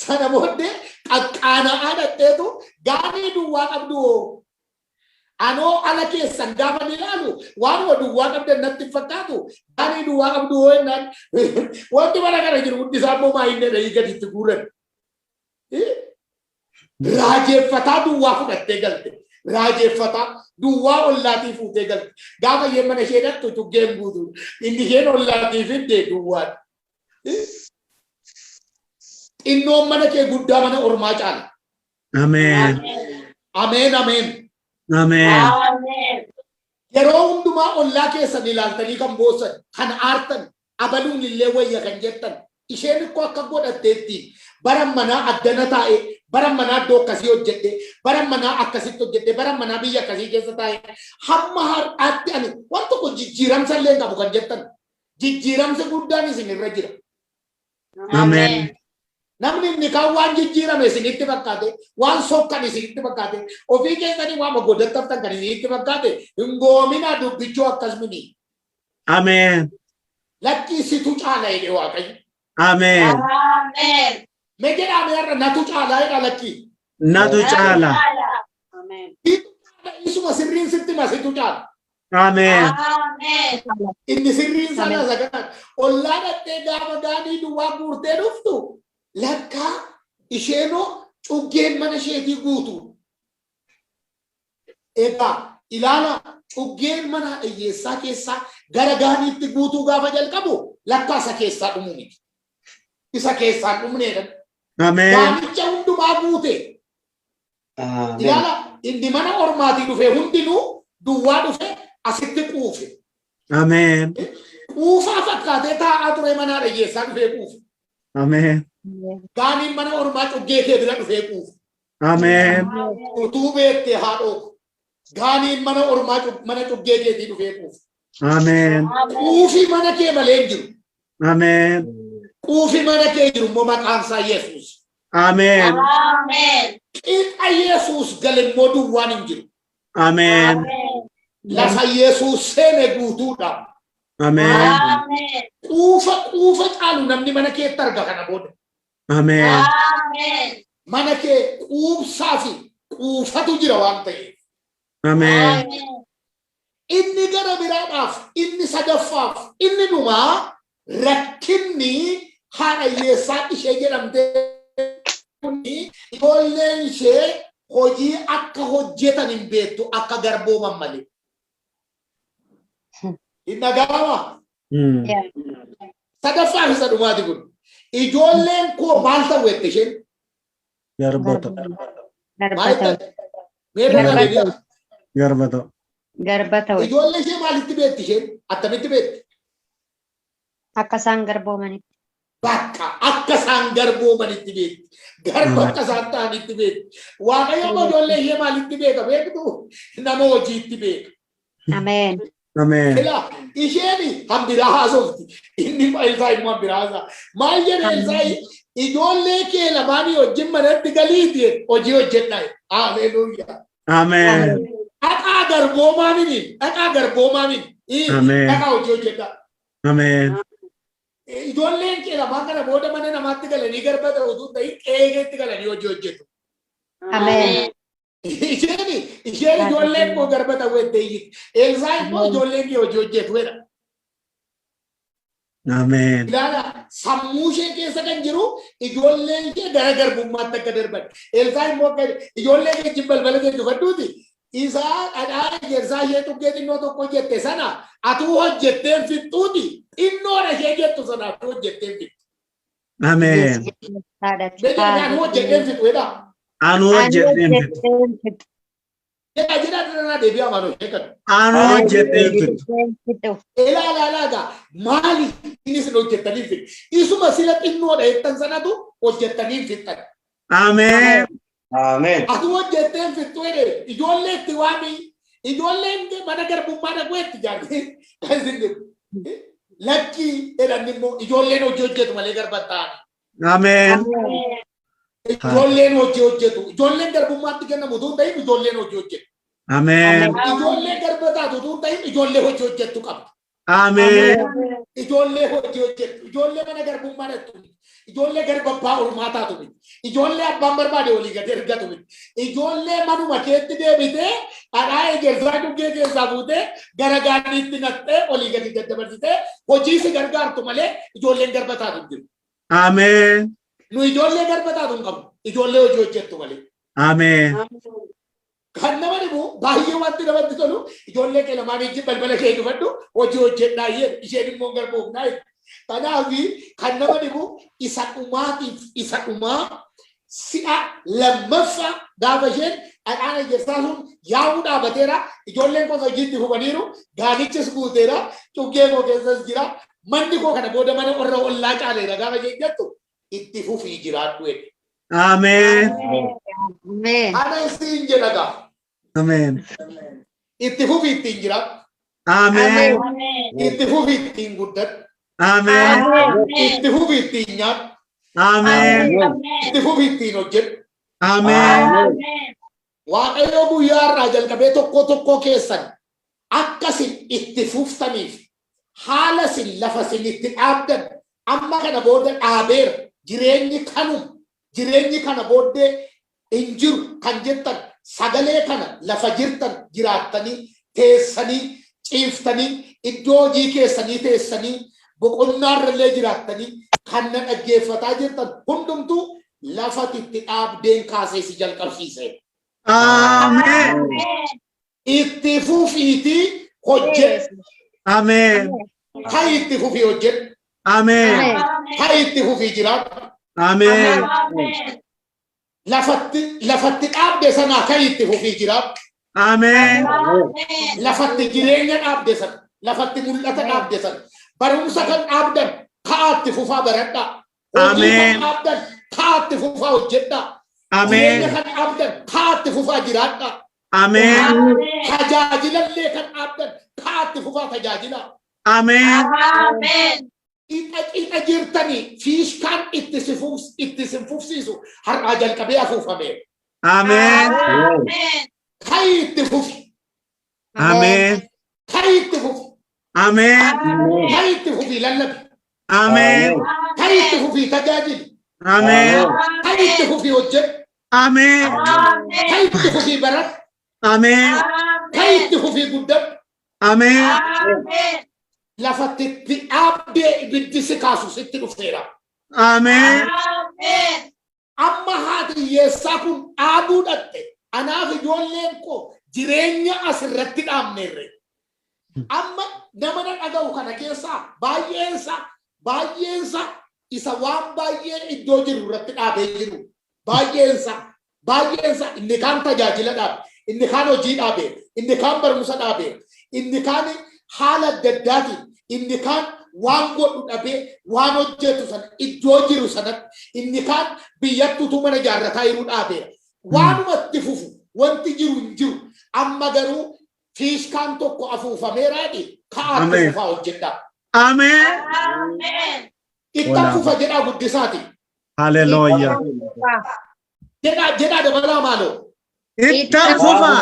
Sana booddee qaqqaana'aa dhaqxeetu gaanii duwwaa qabdu hoo? Anoo ala keessan gaafa ilaalu waan duwwaa qabdan natti hin fakkaatu gaanii duwwaa qabdu hoo jennaan wanti bara kana jiru hundi isaa immoo maayinne dhahii gadi itti guuran. Raajeffataa duwwaa fudhattee galte. Raajeffataa duwwaa ollaatii fuutee galte. Gaafa isheen mana ishee dhattu tuggeen guutu. Inni isheen ollaatii fidde duwwaan. Xinnoon mana kee guddaa mana ormaa caala. Amen. Ameen ameen. Amen. Yeroo hundumaa ollaa keessan ilaaltanii kan boossan kan aartan abaluun illee wayya kan jettan isheen ikkoo akka godhatteetti baran manaa addana taa'e baran manaa iddoo akkasii hojjedhe baran manaa akkasitti hojjedhe baran manaa biyya akkasii keessa taa'e hamma har'aatti ani waan tokko jijjiiramsa illee qabu kan jettan jijjiiramsa guddaan isin irra jira. Amen. Namni inni kan waan jijjiirame isinitti fakkaate waan sokkan isinitti fakkaate ofii keessanii waan godhattaftan kan isinitti fakkaate hin goomina dubbichuu akkasumini. Amen. Lakkii situ caala jedhe Waaqayyo. Amen. Amen. Mee jedhame har'a natu caalaa jedha lakkii. Natu chala. Amen. Isuma sirriin sitti masitu caala. Amen. Amen. Inni sirriin sana saganaan ollaa dhattee gaafa gaanii duwwaa guurtee dhuftu lakkaa isheenoo cuggeen mana isheetii guutu. Egaa ilaala cuggeen mana hiyyeessaa keessaa gara gaaniitti guutuu gaafa jalqabu lakkaa isa keessaa dhumu miti. Isa keessaa dhumneedha. Amen. Gaanicha hundumaa guute. Ilaala inni mana ormaatii dhufe hundinuu duwwaa dhufe asitti quufe. Amen. Quufaa fakkaatee taa'aa ture mana hiyyeessaa dhufee quufe. Amen. Gaaniin mana ormaa cuggee kee bira dhufee quufe. Amen. Utuu beektee haadhoo. Gaaniin mana ormaa mana cuggee keetii dhufee quufe. Amen. Quufi mana kee malee jiru. Amen. Quufi mana kee jiru immoo maqaan isaa Yesuus. Amen. Amen. Qixa Yesuus galemmoo duwwaan hin jiru. Amen. Lafa Yesuus seene guutuudha. Amen. Amen. Quufa caalu namni mana keetti arga kana booda. Amen. Amen. Mana kee quubsaa fi quufatu jira waan ta'eef. Amen. Inni gara biraadhaaf, inni sadaffaaf, inni dhumaa rakkinni haadha hiyyeessaa ishee jedhamtee ijoolleen ishee hojii akka hojjetan hin beektu akka garbooman malee. Hin dhaga'amaa? Sadaffaaf isa dhumaati kun. Ijoolleen koo maal ta'u jette isheen? Garbata. Maal ta'e? Meeqa deebi'a? Garbata. Garbata wajjin Ijoollee ishee maalitti beekti isheen? Attamitti beekti? akka isaan garboomanitti. Bakka akka isaan garboomanitti beekti. Garba akka isaan ta'anitti beekti. Waaqayyo ijoollee ishee maalitti beeka beektu? Nama hojiitti beeka. Ameen. Amen. Ila isheen hambiraa haasofti. Inni Elsaa immoo hambiraa haasaa. Maal jedhe Elsaa ijoollee kee lamaanii wajjin manatti galiiti hojii hojjedhaa. Haleluuyaa. Amen. Dhaqaa garboomaa mini. Dhaqaa garboomaa mini. Amen. Dhaqaa hojii hojjedhaa. Amen. Ijoolleen kee lamaan kana booda mana namaatti galanii garba ta'utu ta'ii qeegeetti galanii hojii hojjetu. Ameen. Isheen ijoolleen koo garba ta'uu ettee iyyiti. Elsaa immoo ijoolleen kee hojii hojjetu jedha. Amen. Ilaala sammuu ishee keessa kan jiru ijoolleen ishee gara garbummaatti akka darban. Elsaa immoo ijoollee kee wajjin balbala kee dhufadhuuti. Isaa dhadhaa ejersaa ishee tuqqee xinnoo tokko jette sana atuu hojjetteen fixxuuti. Xinnoodha ishee jettu sana atuu hojjetteen fixxu. Amen. Anu hojjetteen fixxu jedha. Anu hojjetteen fixxu. Jira dana deebi'aa amanuu ishee kana. Anu hojjetteen fixxu. Ilaalaa maali inni sin hojjettanii fixxu. Isuma sila xinnoodha jettan sanatu hojjettanii fixxan. Amen. Amen. Atu hojjetteen fixxu jedhe ijoollee itti waami. Ijoolleen mana garbummaa dhaquu itti jaallate. Kan isin lakki jedhan immoo ijoolleen hojii hojjetu malee garba ta'ani. Amen. Ijoolleen hojii hojjetu. Ijoolleen garbummaatti kennamu utuu hin ta'in ijoolleen hojii hojjetu. Amen. Ijoollee garba taatu utuu hin ta'in ijoollee hojii hojjettu qabdu. Amen. Ijoollee hojii hojjettu. Ijoollee mana garbummaa dhattu. Ijoollee garba abbaa ormaa taatu miti. Ijoollee abbaan barbaade olii gadi ergatu miti. Ijoollee manuma keetti deebitee dhadhaa ejersaa dhuggee keessaa fuutee gara gaaniitti naqxee olii gadi daddabarsitee hojii si gargaartu malee ijoolleen garba taatu hin jiru. Amen. Nu ijoollee garba taatu hin qabnu. Ijoollee hojii hojjettu malee. Amen. Kan nama dhibu baay'ee wanti namatti tolu ijoollee kee lamaan ijji balbala kee dhufadhu hojii hojjedhaa isheen immoo garboofnaa. Kanaaf kan nama dhibu isa dhumaa si'a lammaffaa gaafa isheen dhadhaan ejersaa sun yaa'uu dhaabateera. Ijoolleen koo hojiitti fufaniiru. Gaanichis guuteera. Cuggee koo keessas jira. Manni koo kana booda mana warra ollaa caaleera gaafa isheen jettu itti fufii jiraadhu jedhe. Amen. Ameen. Ana isiin jedha gaafa. Amen. Itti fufii ittiin jiraadhu. Amen. Itti fufii ittiin guddadhu. Amen. Itti fufii ittiin nyaadhu. Amen. Itti fufii ittiin hojjedhu. Amen. Waaqayyo guyyaa irraa jalqabee tokko keessan akkasin itti fuftaniif haala sin lafa sin itti dhaabdan amma kana booda dhaabeera. Jireenyi kana booddee injiru kan jettan sagalee kana lafa jirtan jiraattanii teessanii ciiftanii iddoo hojii keessanii teessanii boqonnaarrallee jiraattanii kan na dhaggeeffataa jirtan hundumtuu lafati itti dhaabdeen kaasee si jalqabsiise. Amen. Itti fufiitii hojjedhu. Amen. Haa itti fufii hojjedhu. Amen. Haa itti fufii jiraadhu. Amen. Lafatti dhaabde sanaa kan itti fufii jiraadhu. Amen. Lafatti jireenya dhaabde sana, lafatti mul'ata dhaabde sana, barumsa kan dhaabdan kaa'atti fufaa baradhaa. Hojii kan dhaabdan kaa'atti fufaa hojjedhaa. Jireenya kan dhaabdan kaa'atti fufaa jiraadhaa. Amen. Tajaajilallee kan dhaabdan kaa'atti fufaa tajaajilaa. Amen. Ita jirtanii fiishkaan itti sinfufsiisu har'aa jalqabee afuufame. Amen. Kai itti fufi. Amen. Kai itti fufi. Amen. Kai itti fufi lallabi. Amen. Kai itti fufi tajaajili. Amen. Kai itti fufi hojjedhu. Amen. Kai itti fufi baradhu. Amen. Kai itti fufi guddadhu. Amen. Lafatti itti dhaabdee ibiddi si kaasu sitti dhufeera. Amen. Amma haati hiyyeessaa kun dhaabuu dhatte. Anaaf ijoolleen koo jireenya asirratti dhaabneerre. Amma nama na dhaga'u kana keessaa baay'eensa isa waan baay'ee iddoo jiru irratti dhaabee jiru. Baay'eensa inni kaan tajaajila dhaabe, inni kaan hojii dhaabe, inni kaan barumsa dhaabe, inni kaan haala adda addaatiin, inni kaan waan godhu dhabee waan hojjetu sana iddoo jiru sanatti, inni kaan biyyattuutu mana ijaarrataa jiru dhaabeera. Waanumatti fufu wanti jiru hin jiru amma garuu fiishkaan tokko afuufameeraadhi kaa'atti fufaa hojjedhaa. Amen. Ittan fufa jedhaa guddisaati. Hallelujah. Jedhaa dabalaa maaloo. Ittan fufa.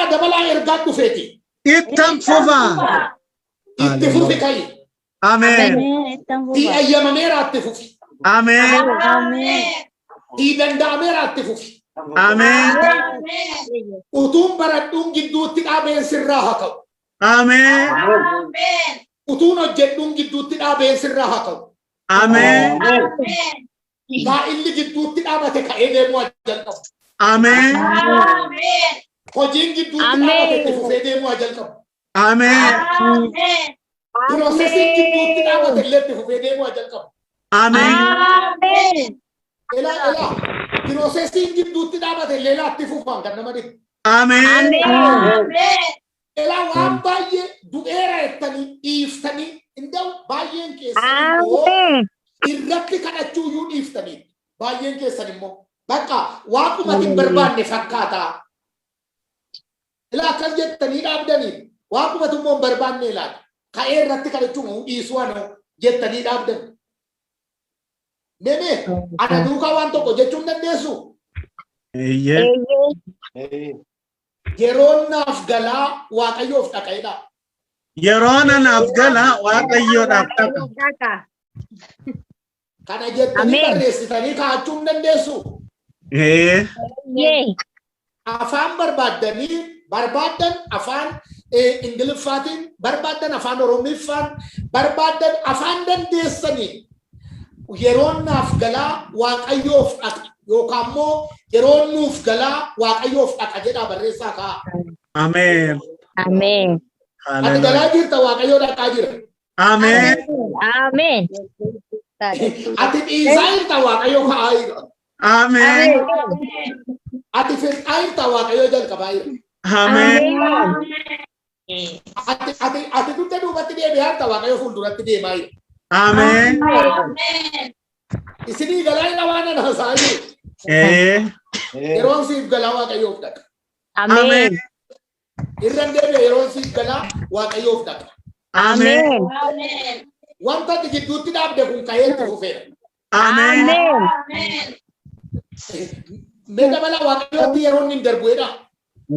Dabalaa ergaan dhufeeti. Ittan fufa. Itti fufi kayi. Amen. Tii ayyamameera itti fufi. Amen. Tii danda'ameera itti fufi. Amen. Utuun baradhuun gidduutti dhaabeen sirraa haa ka'u. Amen. Utuun hojjedhuun gidduutti dhaabeen sirraa haa ka'u. Amen. Gaa'illi gidduutti dhaabate ka'ee deemuu jalqabu. Amen. Hojiin gidduutti dhaabate itti fufee deemuu jalqabu. Amen. Piroosesiin gidduutti dhaabate illee itti fufee deemuu jalqabu. Amen. Elaa piroosesiin gidduutti dhaabate illee laatti fufaan kan nama dhibu. Amen. Elaa waan baay'ee du'eera jettanii dhiiftanii inda'u baay'een keessan immoo irratti kadhachuu iyyuu dhiiftanii baay'een keessan immoo bakka waaqumatti hin barbaanne fakkaataa. Elaa akkas jettanii dhaabdanii waaqumatti immoo hin barbaanne laata ka'ee irratti kadhachuu dhiisuu anoo jettanii dhaabdan. Nene ana duukaa waan tokko jechuun dandeessu. Yeroon naaf galaa Waaqayyoof dhaqeedha. Yeroon naaf galaa Waaqayyoodhaaf dhaqa. Kana jettanii barreessitanii kaa'achuu hin dandeessu. Afaan barbaadan afaan Ingiliffaatiin barbaadan afaan Oromiffaan barbaadan afaan dandeessanii. Yeroon naaf galaa Waaqayyoof dhaqa yookaan immoo yeroon nuuf galaa Waaqayyoof dhaqa jedhaa barreessaa kaa'a. Amen. Amen. Ati galaa jirta Waaqayyoo dhaqaa jira. Amen. Amen. Ati dhiisaa jirta Waaqayyoo ka'aa jira. Amen. Ati fedhaa jirta Waaqayyoo jalqabaa jira. Amen. Ati dugda duubatti deebi'aa jirta Waaqayyoo fuulduratti deemaa jira. Amen. Isinii galaa jira waan ana haasa'aa jiru. Yeroon siif galaa Waaqayyoof dhaqa. Amen. Irran deebi'e yeroon siif galaa Waaqayyoof dhaqa. Amen. Wanta ati gidduutti dhaabde kun ka'eetti fufeera. Amen. Mee dabalaa Waaqayyootti yeroon hin darbuedha.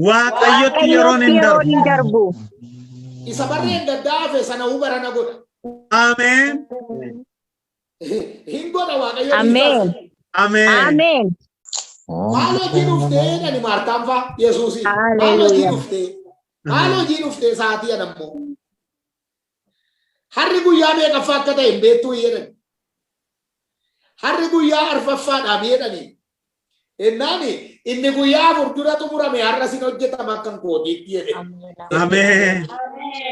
Waaqayyotti yeroon hin darbu. Isa barreen gaddaa hafe sana hubarana godha. Amen. Hin godha Waaqayyoo. Amen. Amen. Amen. Maaloo jiruuftee nani maartaan faa Yesuusi. Maaloo Hallelujah. jiruuftee. Maaloo jiruuftee sa'aatii anammoo. Harri guyyaa meeqaffaa akka ta'e hin beektuu jedhan. Harri guyyaa arfaffaadhaaf jedhanii. Ennaani inni guyyaa afur dura xumurame har'a sin hojjetama akkan kootiitti jedhe. Amen.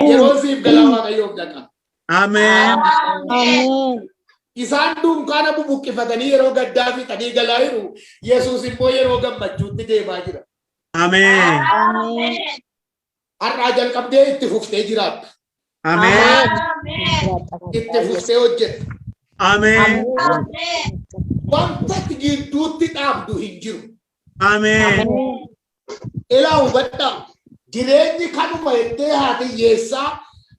Yeroo siif galaa Waaqayyoof dhaqa. Amen. Amen. Isaan dunkaana bubuqqifatanii yeroo gaddaa fixanii galaa jiru. Yesuus immoo yeroo gammachuutti deemaa jira. Amen. Amen. Har'aa jalqabdee itti fuftee jiraatta. Amen. Itti fuftee hojjetta. Amen. Wanta gidduutti dhaabdu hin jiru. Amen. Ilaa hubadhaa. Jireenyi kanuma jettee haati hiyyeessaa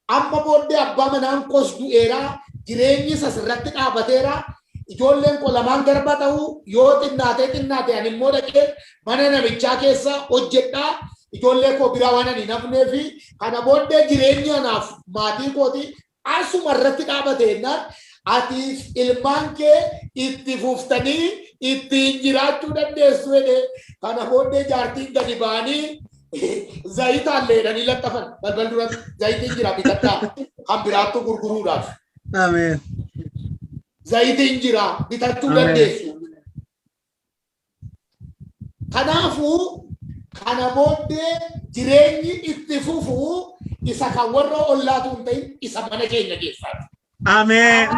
amma booddee abbaa manaan kos du'eeraa. Jireenyi sasirratti dhaabateera. Ijoolleen koo lamaan garba ta'uu yoo xinnaate ani immoo dhaqee mana namichaa keessa hojjedhaa. Ijoollee koo biraa waan ani nafnee fi kana booddee jireenyi anaaf maatii kooti asuma irratti dhaabate jennaan atiif ilmaan kee itti fuftanii ittiin jiraachuu dandeessu jedhe. Kana booddee jaartiin gadi ba'anii zayitaan leedhanii laxxafan balbal duratti zayitiin jira bitadhaa kan biraattu gurguruudhaaf. Amen. Zayitiin jira bitachuu dandeessu. Kanaafuu kana booddee jireenyi itti fufuu isa kan warra ollaatu hin ta'in isa mana keenya keessaati. Amen.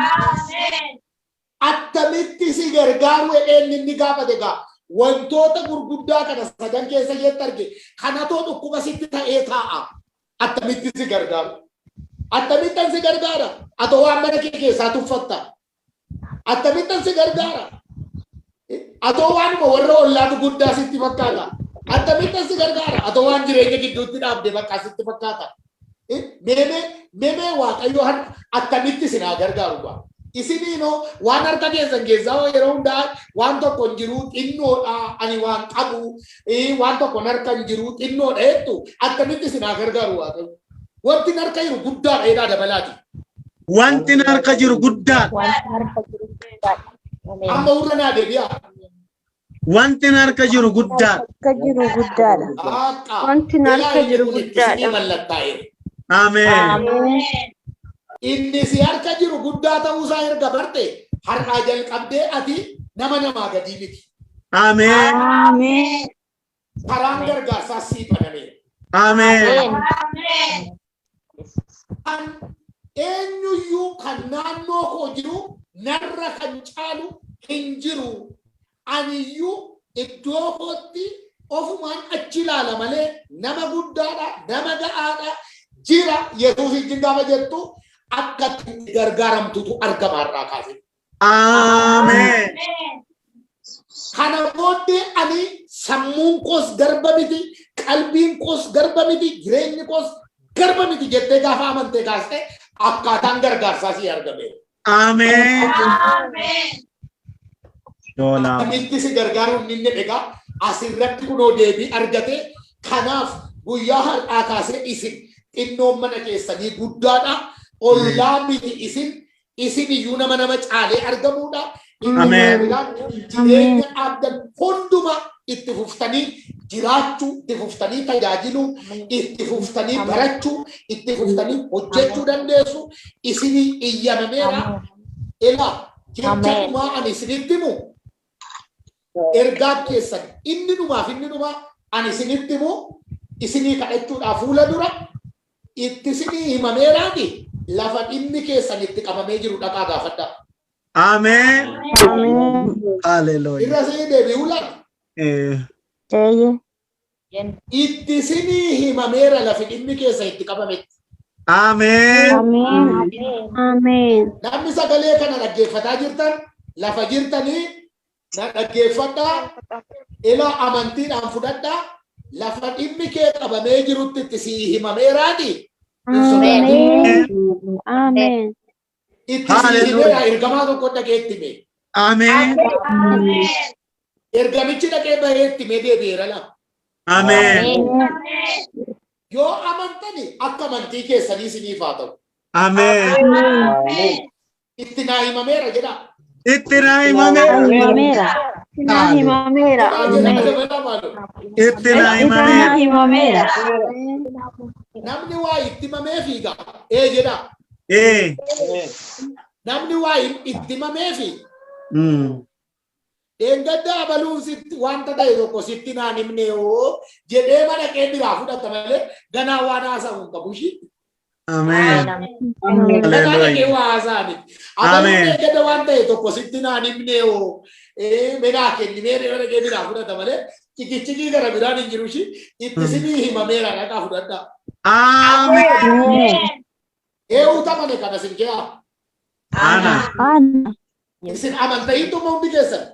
Attamitti si gargaaru jedheen inni gaafate gaa wantoota gurguddaa kana sadan keessa jetti arge kanatoo dhukkuba sitti ta'ee taa'a. Attamitti si gargaaru. Attamittan si gargaara. Atoo waan mana kee keessaa tuffatta. Attamittan si gargaara. Atoo waanuma warra ollaatu guddaa sitti fakkaata. Attamittan si gargaara. Atoo waan jireenya gidduutti dhaabde bakka sitti fakkaata. Meemee Waaqayyo attamitti sinaa gargaaru gaa. Isiniinoo waan harka keessan keessaa yeroo hundaa waan tokko hin jiru xinnoodha ani waan qabu waan tokko harka hin jiru xinnoodha jettu attamitti sinaa gargaaru Waaqayyo. Wanti harka jiru guddaadha jedhaa dabalaati. Wanti harka jiru guddaa. Amma urra naa deebi'a. Wanti harka jiru guddaa. Wanti harka jiru guddaadha. Mallattaa'eera. Amen. Inni si harka jiru guddaa ta'uusaa erga barte har'aa jalqabdee ati nama namaa gadii miti. Amen. Amen. Karaan gargaarsaa sii banameera. Amen. Kan eenyuyyuu kan naannoo koo jiru narra kan caalu hin jiru. Aniyyuu iddoo kootti ofumaan achi ilaala malee nama guddaadha, nama ga'aadha jira Yesuus ijjiin gaafa jettu akka itti gargaaramtutu argama irraa kaase. Amen. Kana booddee ani sammuun koos garba miti, qalbiin koos garba miti, jireenyi koos garba miti jettee gaafa amantee kaaste akkaataan gargaarsaa si argame. Amen. Dola. Amitti si gargaaruun inni egaa asirratti kunoo deebii argate. Kanaaf guyyaa har'aa kaasee isin xinnoon mana keessanii guddaadha. Ollaa miti isin iyyuu nama caalee argamuudha. Amen. Jireenya abdan hunduma itti fuftanii jiraachuu, itti fuftanii tajaajiluu, itti fuftanii barachuu, itti fuftanii hojjechuu dandeessu. Isinii iyyamameera. Ilaa jechaadhumaa ani isinitti himu. Ergaa keessan inni dhumaa ani isinitti himu isinii kadhachuudhaaf fuula dura itti isinii himameeraani lafa dhimmi keessan itti qabamee jiru dhaqaa gaafadhaa. Amen. Hallelujah. Irra isinii deebi'uu laata? Itti isinii himameera lafi dhimmi keessan itti qabametti. Amen. Namni sagalee kana dhaggeeffataa jirtan lafa jirtanii na dhaggeeffadhaa. Ilaa amantiidhaan fudhadhaa. Lafa dhimmi kee qabamee jirutti itti si himameeraani. Amen. Itti si himeera ergamaa tokko dhageetti mee. Amen. Ergamichi dhaqee baheetti mee deebi'eera lama. Amen. Yoo amantani akka amantii keessanii isiniif haa ta'u. Amen. Itti naa himameera jedha. Ittira himame. Himamera. Himamera. Ittira himame. Himamera. Namni waa itti himamee fiiga. Jedha. Namni waa itti himamee fi. Gaddaa baluun sitti wanta ta'e tokko sitti naan himne yoo jedhee mana kee biraa fudhata malee ganaa waan haasa'u hin qabu shi. Amen. Ganaa dhaqee waa haasa'an. Abaluun gadda waan ta'e tokko sitti naan himne yoo menaa kenni meeree mana kee biraa fudhata malee cikicikii gara biraan hin jiru shi itti sinii himameera dhaqaa fudhadha. Amen. Utamane kana sin kee Ana. isin amantaniituma hundi keessan.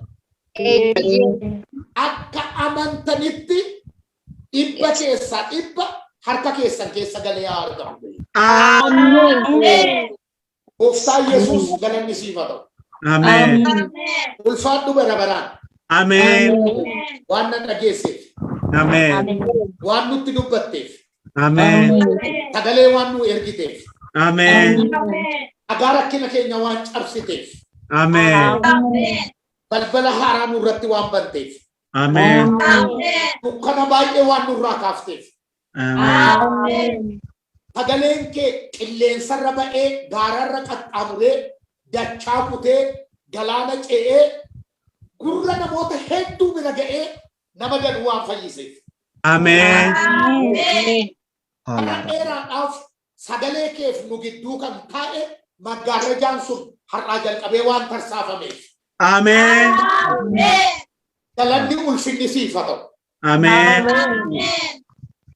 Akka amantanitti dhibba keessaa dhibba harka keessan keessa galee haa argamu. Gooftaan Yesuus galanni siif haa ta'u. Amen. Ulfaadhu bara baraan. Amen. Waan nan dhageesseef. Amen. Waan nutti dubbatteef. Amen. Sagalee waan nu ergiteef. Amen. Dhagaa rakkina keenya waan cabsiteef. Amen. Balbala haaraa nurratti waan banteef. Amen. Dukkana baay'ee waan nurraa kaafteef. Amen. Sagaleen kee qilleensarra ba'ee gaararra qaxxaamuree dachaa kutee galaana ce'ee gurra namoota hedduu bira ga'ee nama gadu waan fayyiseef. Amen. Kana dheeraadhaaf sagalee keef nu gidduu kan taa'e maggaarrajaan sun har'aa jalqabee waan tarsaafameef. Amen. Galanni ulfinni siif haa ta'u. Amen.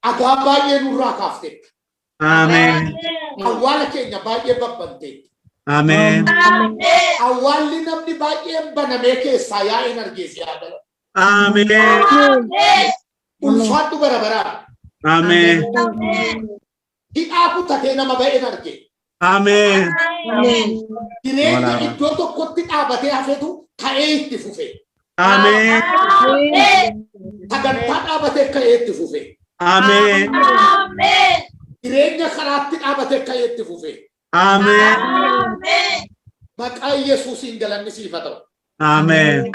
Dhagaa baay'ee nurraa kaafteef. Amen. Awwaala keenya baay'ee babbanteef. Amen. Awwaalli namni baay'een banamee keessaa yaa'een argees yaadala. Amen. Ulfaadhu bara baraa. Amen. Hidhaa kutatee nama ba'een arge. Amen. Jireenya iddoo tokkotti dhaabatee hafetu ka'ee itti fufe. Amen. Sagantaa dhaabatee ka'ee itti fufe. Amen. Jireenya karaatti dhaabatee ka'ee itti fufe. Amen. Maqaa Yesuusiin galanni siif haa ta'u. Amen.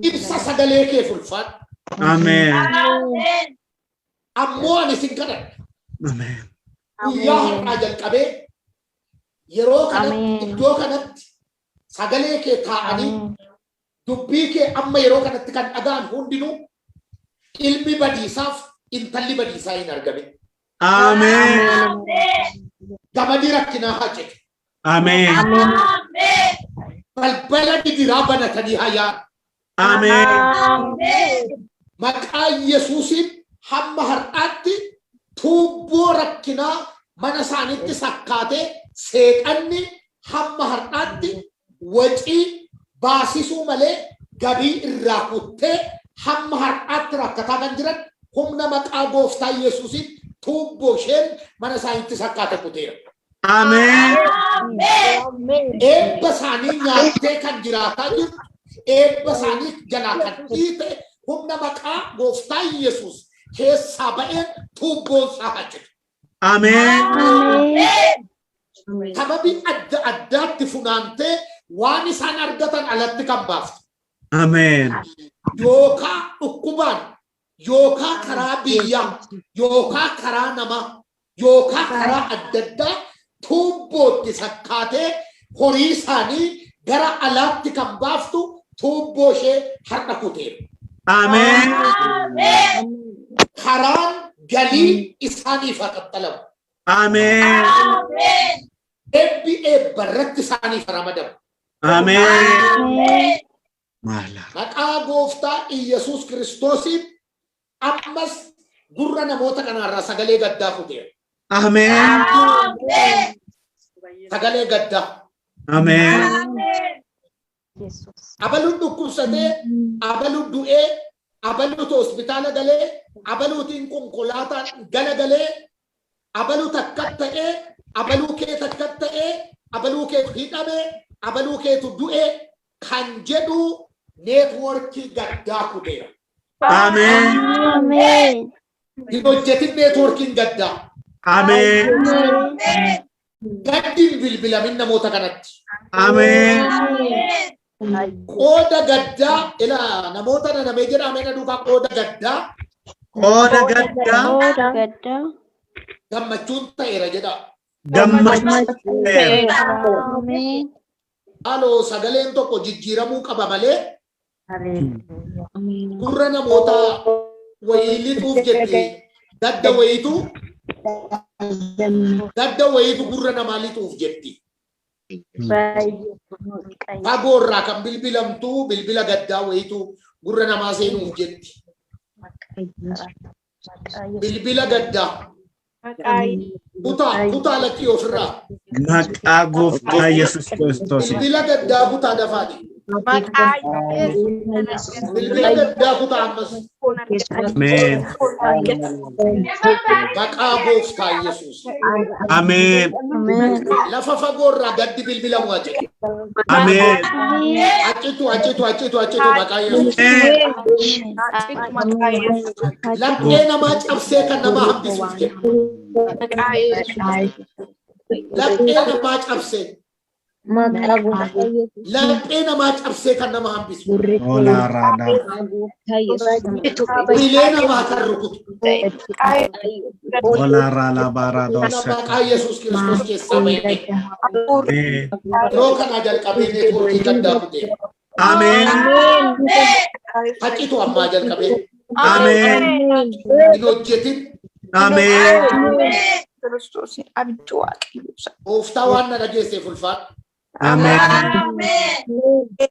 Ibsa sagalee kee ulfaadhu. Amen. Ammoo ani sin kadhadha. Amen. Guyyaa har'aa jalqabee yeroo kanatti iddoo kanatti sagalee kee taa'anii dubbii kee amma yeroo kanatti kan dhaga'an hundinuu ilmi badiisaaf intalli badiisaa hin argamin. Amen. Gamadii rakkinaa haa jedhu. Amen. Balbala gidiraa banatanii haa yaa'an. Amen. Maqaa Yesuusiin hamma har'aatti tuubboo rakkinaa mana isaaniitti sakkaatee seeqanni hamma har'aatti wacii baasisuu malee gabii irraa kuttee hamma har'aatti rakkataa kan jiran humna maqaa gooftaa Yesuusiin tuubboo isheen mana isaaniitti sakkaate kuteera. Amen. Eebba isaanii nyaattee kan jiraataa jirtu eebba isaanii jalaa kan dhiite humna maqaa gooftaa Yesuus keessaa ba'een tuubboon isaa haa jedhu. Amen. Sababii adda addaatti funaantee waan isaan argatan alatti kan baaftu. Amen. Yookaa dhukkubaan, yookaa karaa biyyaa, yookaa karaa namaa, yookaa karaa adda addaa tuubbootti sakkaatee horii isaanii gara alaatti kan baaftu tuubboo ishee har'a kuteera. Amen. Karaan galii isaaniif haa qaxxalamu. Amen. Eebbi eebba irratti isaaniif ramadamu. Amen. Maqaa gooftaa Iyesuus Kiristoosiin ammas gurra namoota kanaarraa sagalee gaddaa kuteera. Amen. Sagalee gaddaa. Amen. Abaluun dhukkubsatee, abaluun du'ee, abaluutu hospitaala galee, abaluutiin konkolaataan gala galee, abaluu takka ta'ee, abaluu kee takka ta'ee, abaluu keetu hidhamee, abaluu keetu du'ee kan jedhu neetwoorkii gaddaa kuteera. Amen. Hin hojjetin neetwoorkiin gaddaa. Amen. Gaddin bilbilamin namoota kanatti. Amen. Qooda gaddaa ila namoota namee jedhame na duukaa qooda gaddaa Qooda gaddaa Gadda. gammachuun ta'eera jedha. gammachuu ta'eera. Amen. Haaloo sagaleen tokko jijjiiramuu qaba malee Amen. gurra namoota wayii lixuuf jetti gadda wayiitu gurra namaa lixuuf jetti. Fagoorraa kan bilbilamtu bilbila gaddaa wayiitu gurra namaa seenuuf jetti. Bilbila gaddaa kutaa lakkii ofirraa Maqaa gooftaa Yesuus Kiristoos. bilbila gaddaa kutaa dafaati. Bilbila gaddaa kutaa ammas Amen. maqaa gooftaa Yesuus. Amen. Lafa fagoorraa gaddi bilbilamu jedhe. Amen. Achitu maqaa Yesuus. Laphee namaa cabsee kan nama hambisuuf jedhe. Laphee namaa cabsee. Laphee namaa cabsee kan nama hambisu. Olaaraadha. Bilee namaa kan rukutu. Olaaraa labaaraadha. Maqaa Yesuus Kiristoos keessaa bahee. Amen. Yeroo kanaa jalqabee neetwoorkii gaddaa fudhee. Amen. Hacitu ammaa jalqabee. Amen. Hin hojjetin. Amen. Gooftaa waan na dhageesseef ulfaadha. Amen.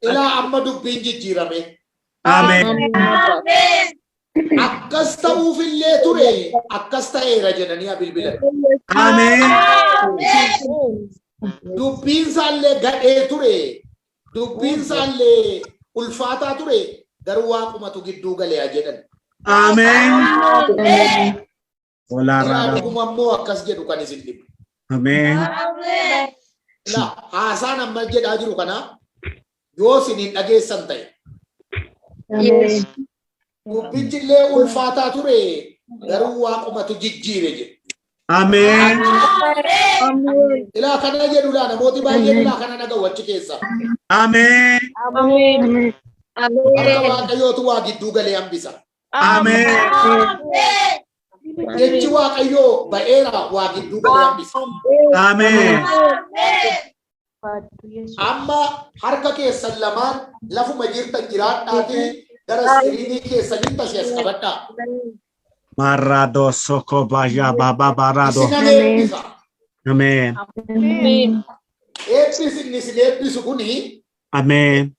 Ilaa amma dubbiin jijjiirame. Amen. Akkas ta'uufillee ture akkas ta'eera jedhanii bilbilan. Amen. Dubbiin isaallee gadhee ture. Dubbiin isaallee ulfaataa ture. Garuu waaqumatu gidduu galee jedhan. Amen. Ilaa Olaaraadha. dhuguma immoo akkas jedhu kan isin dhibbu. Amen. Ilaa haasaan amma jedhaa jiru kana yoo isiniin dhageessan ta'e. Dubbichillee ulfaataa ture garuu waaqumatu jijjiire jedhe. Amen. Ilaa kana jedhudha namooti baay'een ilaa kana dhaga'u achi keessa. Amen. Harka waaqayyootu waa gidduu galee hambisa. Amen. Jechi waaqayyoo ba'eera waa gidduu galee hambisa. Amen. Amma harka keessan lamaan lafuma jirtan jiraadhaatii gara iskiriinii keessanitti ashee as qabadhaa. Marado soko baja baba barado. Isinan eebbisa. Amen. Eebbisni isin eebbisu kuni Amen.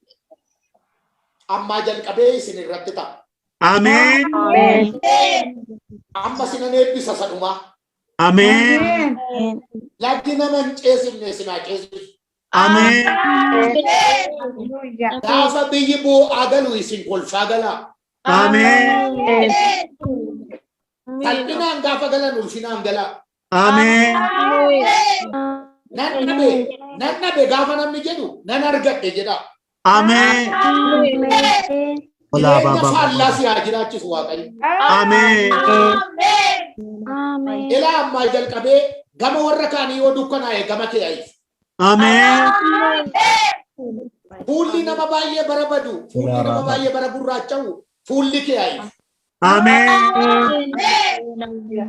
ammaa jalqabee isin irratti ta'a. Amen. Amma isinan eebbisa sanumaa. Amen. Laggi nama hin ceesifne isinaa ceesisu. Amen. Gaafa biyyi boo'aa galu isin kolfaa galaa. Amen. Salphinaan gaafa galan ulfinaan galaa. Amen. Nan dhabe gaafa namni jedhu nan argadhe jedha. Amen. Ola Jireenya baba. faallaa si haa jiraachisu waaqayyo. Amen. Ilaa ammaa jalqabee gama warra kaanii yoo dukkanaa'e gama kee ayi. Amen. Fuulli nama baay'ee bara badu, fuulli nama baay'ee bara gurraacha'u, fuulli kee ayi. Amen.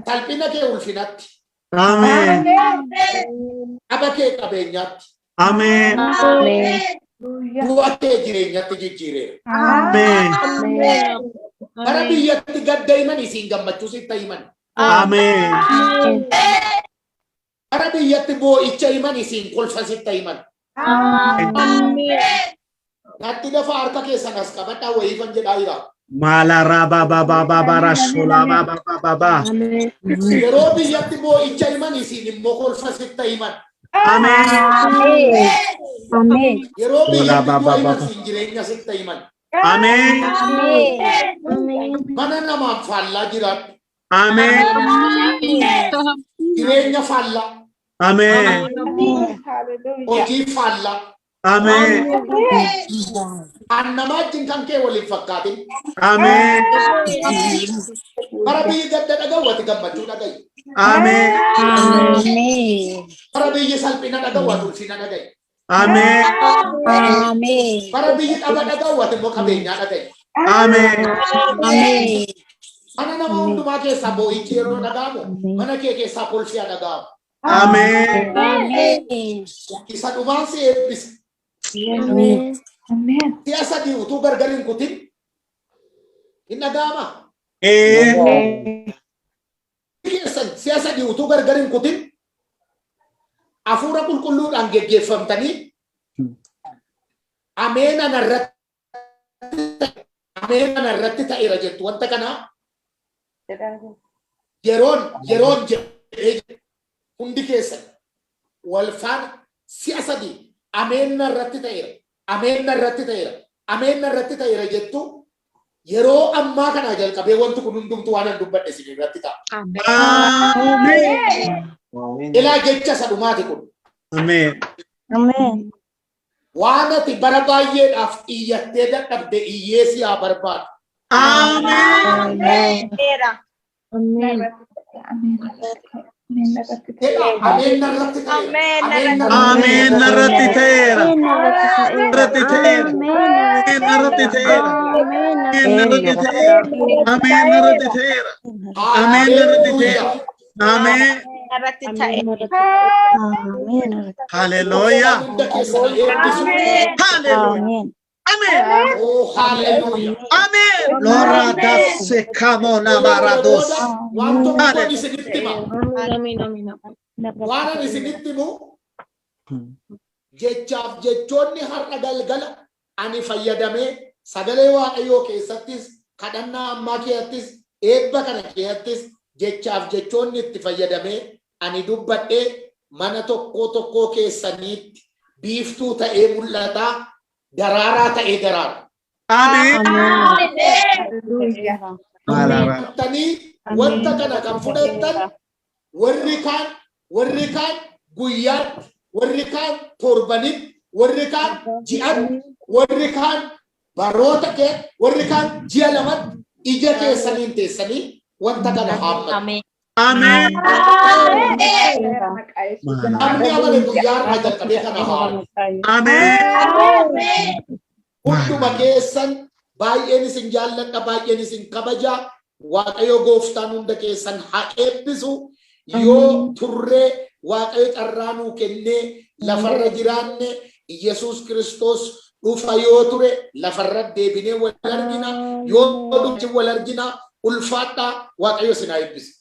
Salphina kee ulfinatti, Amen. dhaba kee qabeenyaatti, Amen. du'a kee jireenyatti jijjiireera. Amen. Bara biyyatti gadda himan isiin gammachuu sitti himan. Amen. Bara biyyatti boo'icha himan isiin kolfa sitti himan. Natti lafa harka keessan as qabadhaa wayiifan jedhaa jira. Malara baba baba barasula baba baba. Yeroo biyyatti boo'icha himan isiin immoo kolfa sitti himan. Amen. Yeroo biyyatti Ba, ba, du'a ba, himan ba. isiin jireenya sitti himan. Amen. Mana namaan faallaa jiraatu. Amen. Jireenya faallaa, Amen. hojii faallaa, Amen. Annamaa jinkan kee waliin fakkaatin. Amen. Bara biyyi gadda dhagawwati gammachuu dhagayi. Amen. Amen. Bara biyyi salphina dhagawwatu ulfina dhagayi. Amen. Amen. Bara biyyi dhaba dhagawwati immoo qabeenyaa dhagayi. Amen. Amen. Mana nama hundumaa keessaa boo'ichi yeroo dhaga'amu mana kee keessaa kolfiyaa dhaga'amu. Amen. Amen. Isa dhumaan si eebbisa. Amen. Si'a sadii utuu gargar hin kutin hin dhaga'ama. Keessan si'a sadii utuu gargar hin kutin hafuura qulqulluudhaan geggeeffamtanii ameenan irratti ta'eera jettu wanta kanaa yeroon jedhee hundi keessan wal faana si'a sadii ameenan irratti ta'eera. Ameenan irratti ta'eera jettu yeroo ammaa kana jalqabee wanti kun hundumtu waan an dubbadhe isin irratti ta'a. Amen. Ilaa jecha sadhumaati kun. Amen. Amen. Waan ati bara baay'eedhaaf iyyattee dadhabde iyyee si haa barbaadu. Amen. Amen. Ameen irratti ta'eera. Amen. Narratti ta'eera. Narratti ta'eera. Narratti ta'eera. Narratti ta'eera. Amen. Narratti ta'eera. Amen. Narratti ta'eera. Amen. Hallelujah. Hunda keessan eebbisu. Hallelujah. Amen. Oh, hallelujah. Amen. Lora dasse kamona barados. Waan tokkoon isinitti hima. Amen. Waan ani isinitti himu jechaaf jechoonni har'a galgala ani fayyadamee sagalee waaqayyoo keessattis kadhannaa ammaa keessattis eebba kana keessattis jechaaf jechoonni itti fayyadamee ani dubbadhee mana tokkoo keessaniitti biiftuu ta'ee mul'ata daraaraa ta'ee daraara. Amen. Tanii wanta kana kan fudhattan warri kaan guyyaatti, warri kaan torbanitti, warri kaan ji'atti, warri kaan baroota kee, warri kaan ji'a lamatti ija keessaniin teessanii wanta kana haammatu. Amen. Namni amale guyyaa irraa jalqabee kana haamu. Amen. Hunduma keessan baay'een isin jaalladha, baay'een isin kabajaa. Waaqayyo gooftaan hunda keessan haa eebbisu. Yoo turree waaqayyo carraa nuu kennee lafarra jiraanne Yesuus Kiristoos dhufa yoo ture lafarra deebinee wal argina. Yoo dhufu wal argina ulfaadhaa waaqayyo isin haa eebbisu.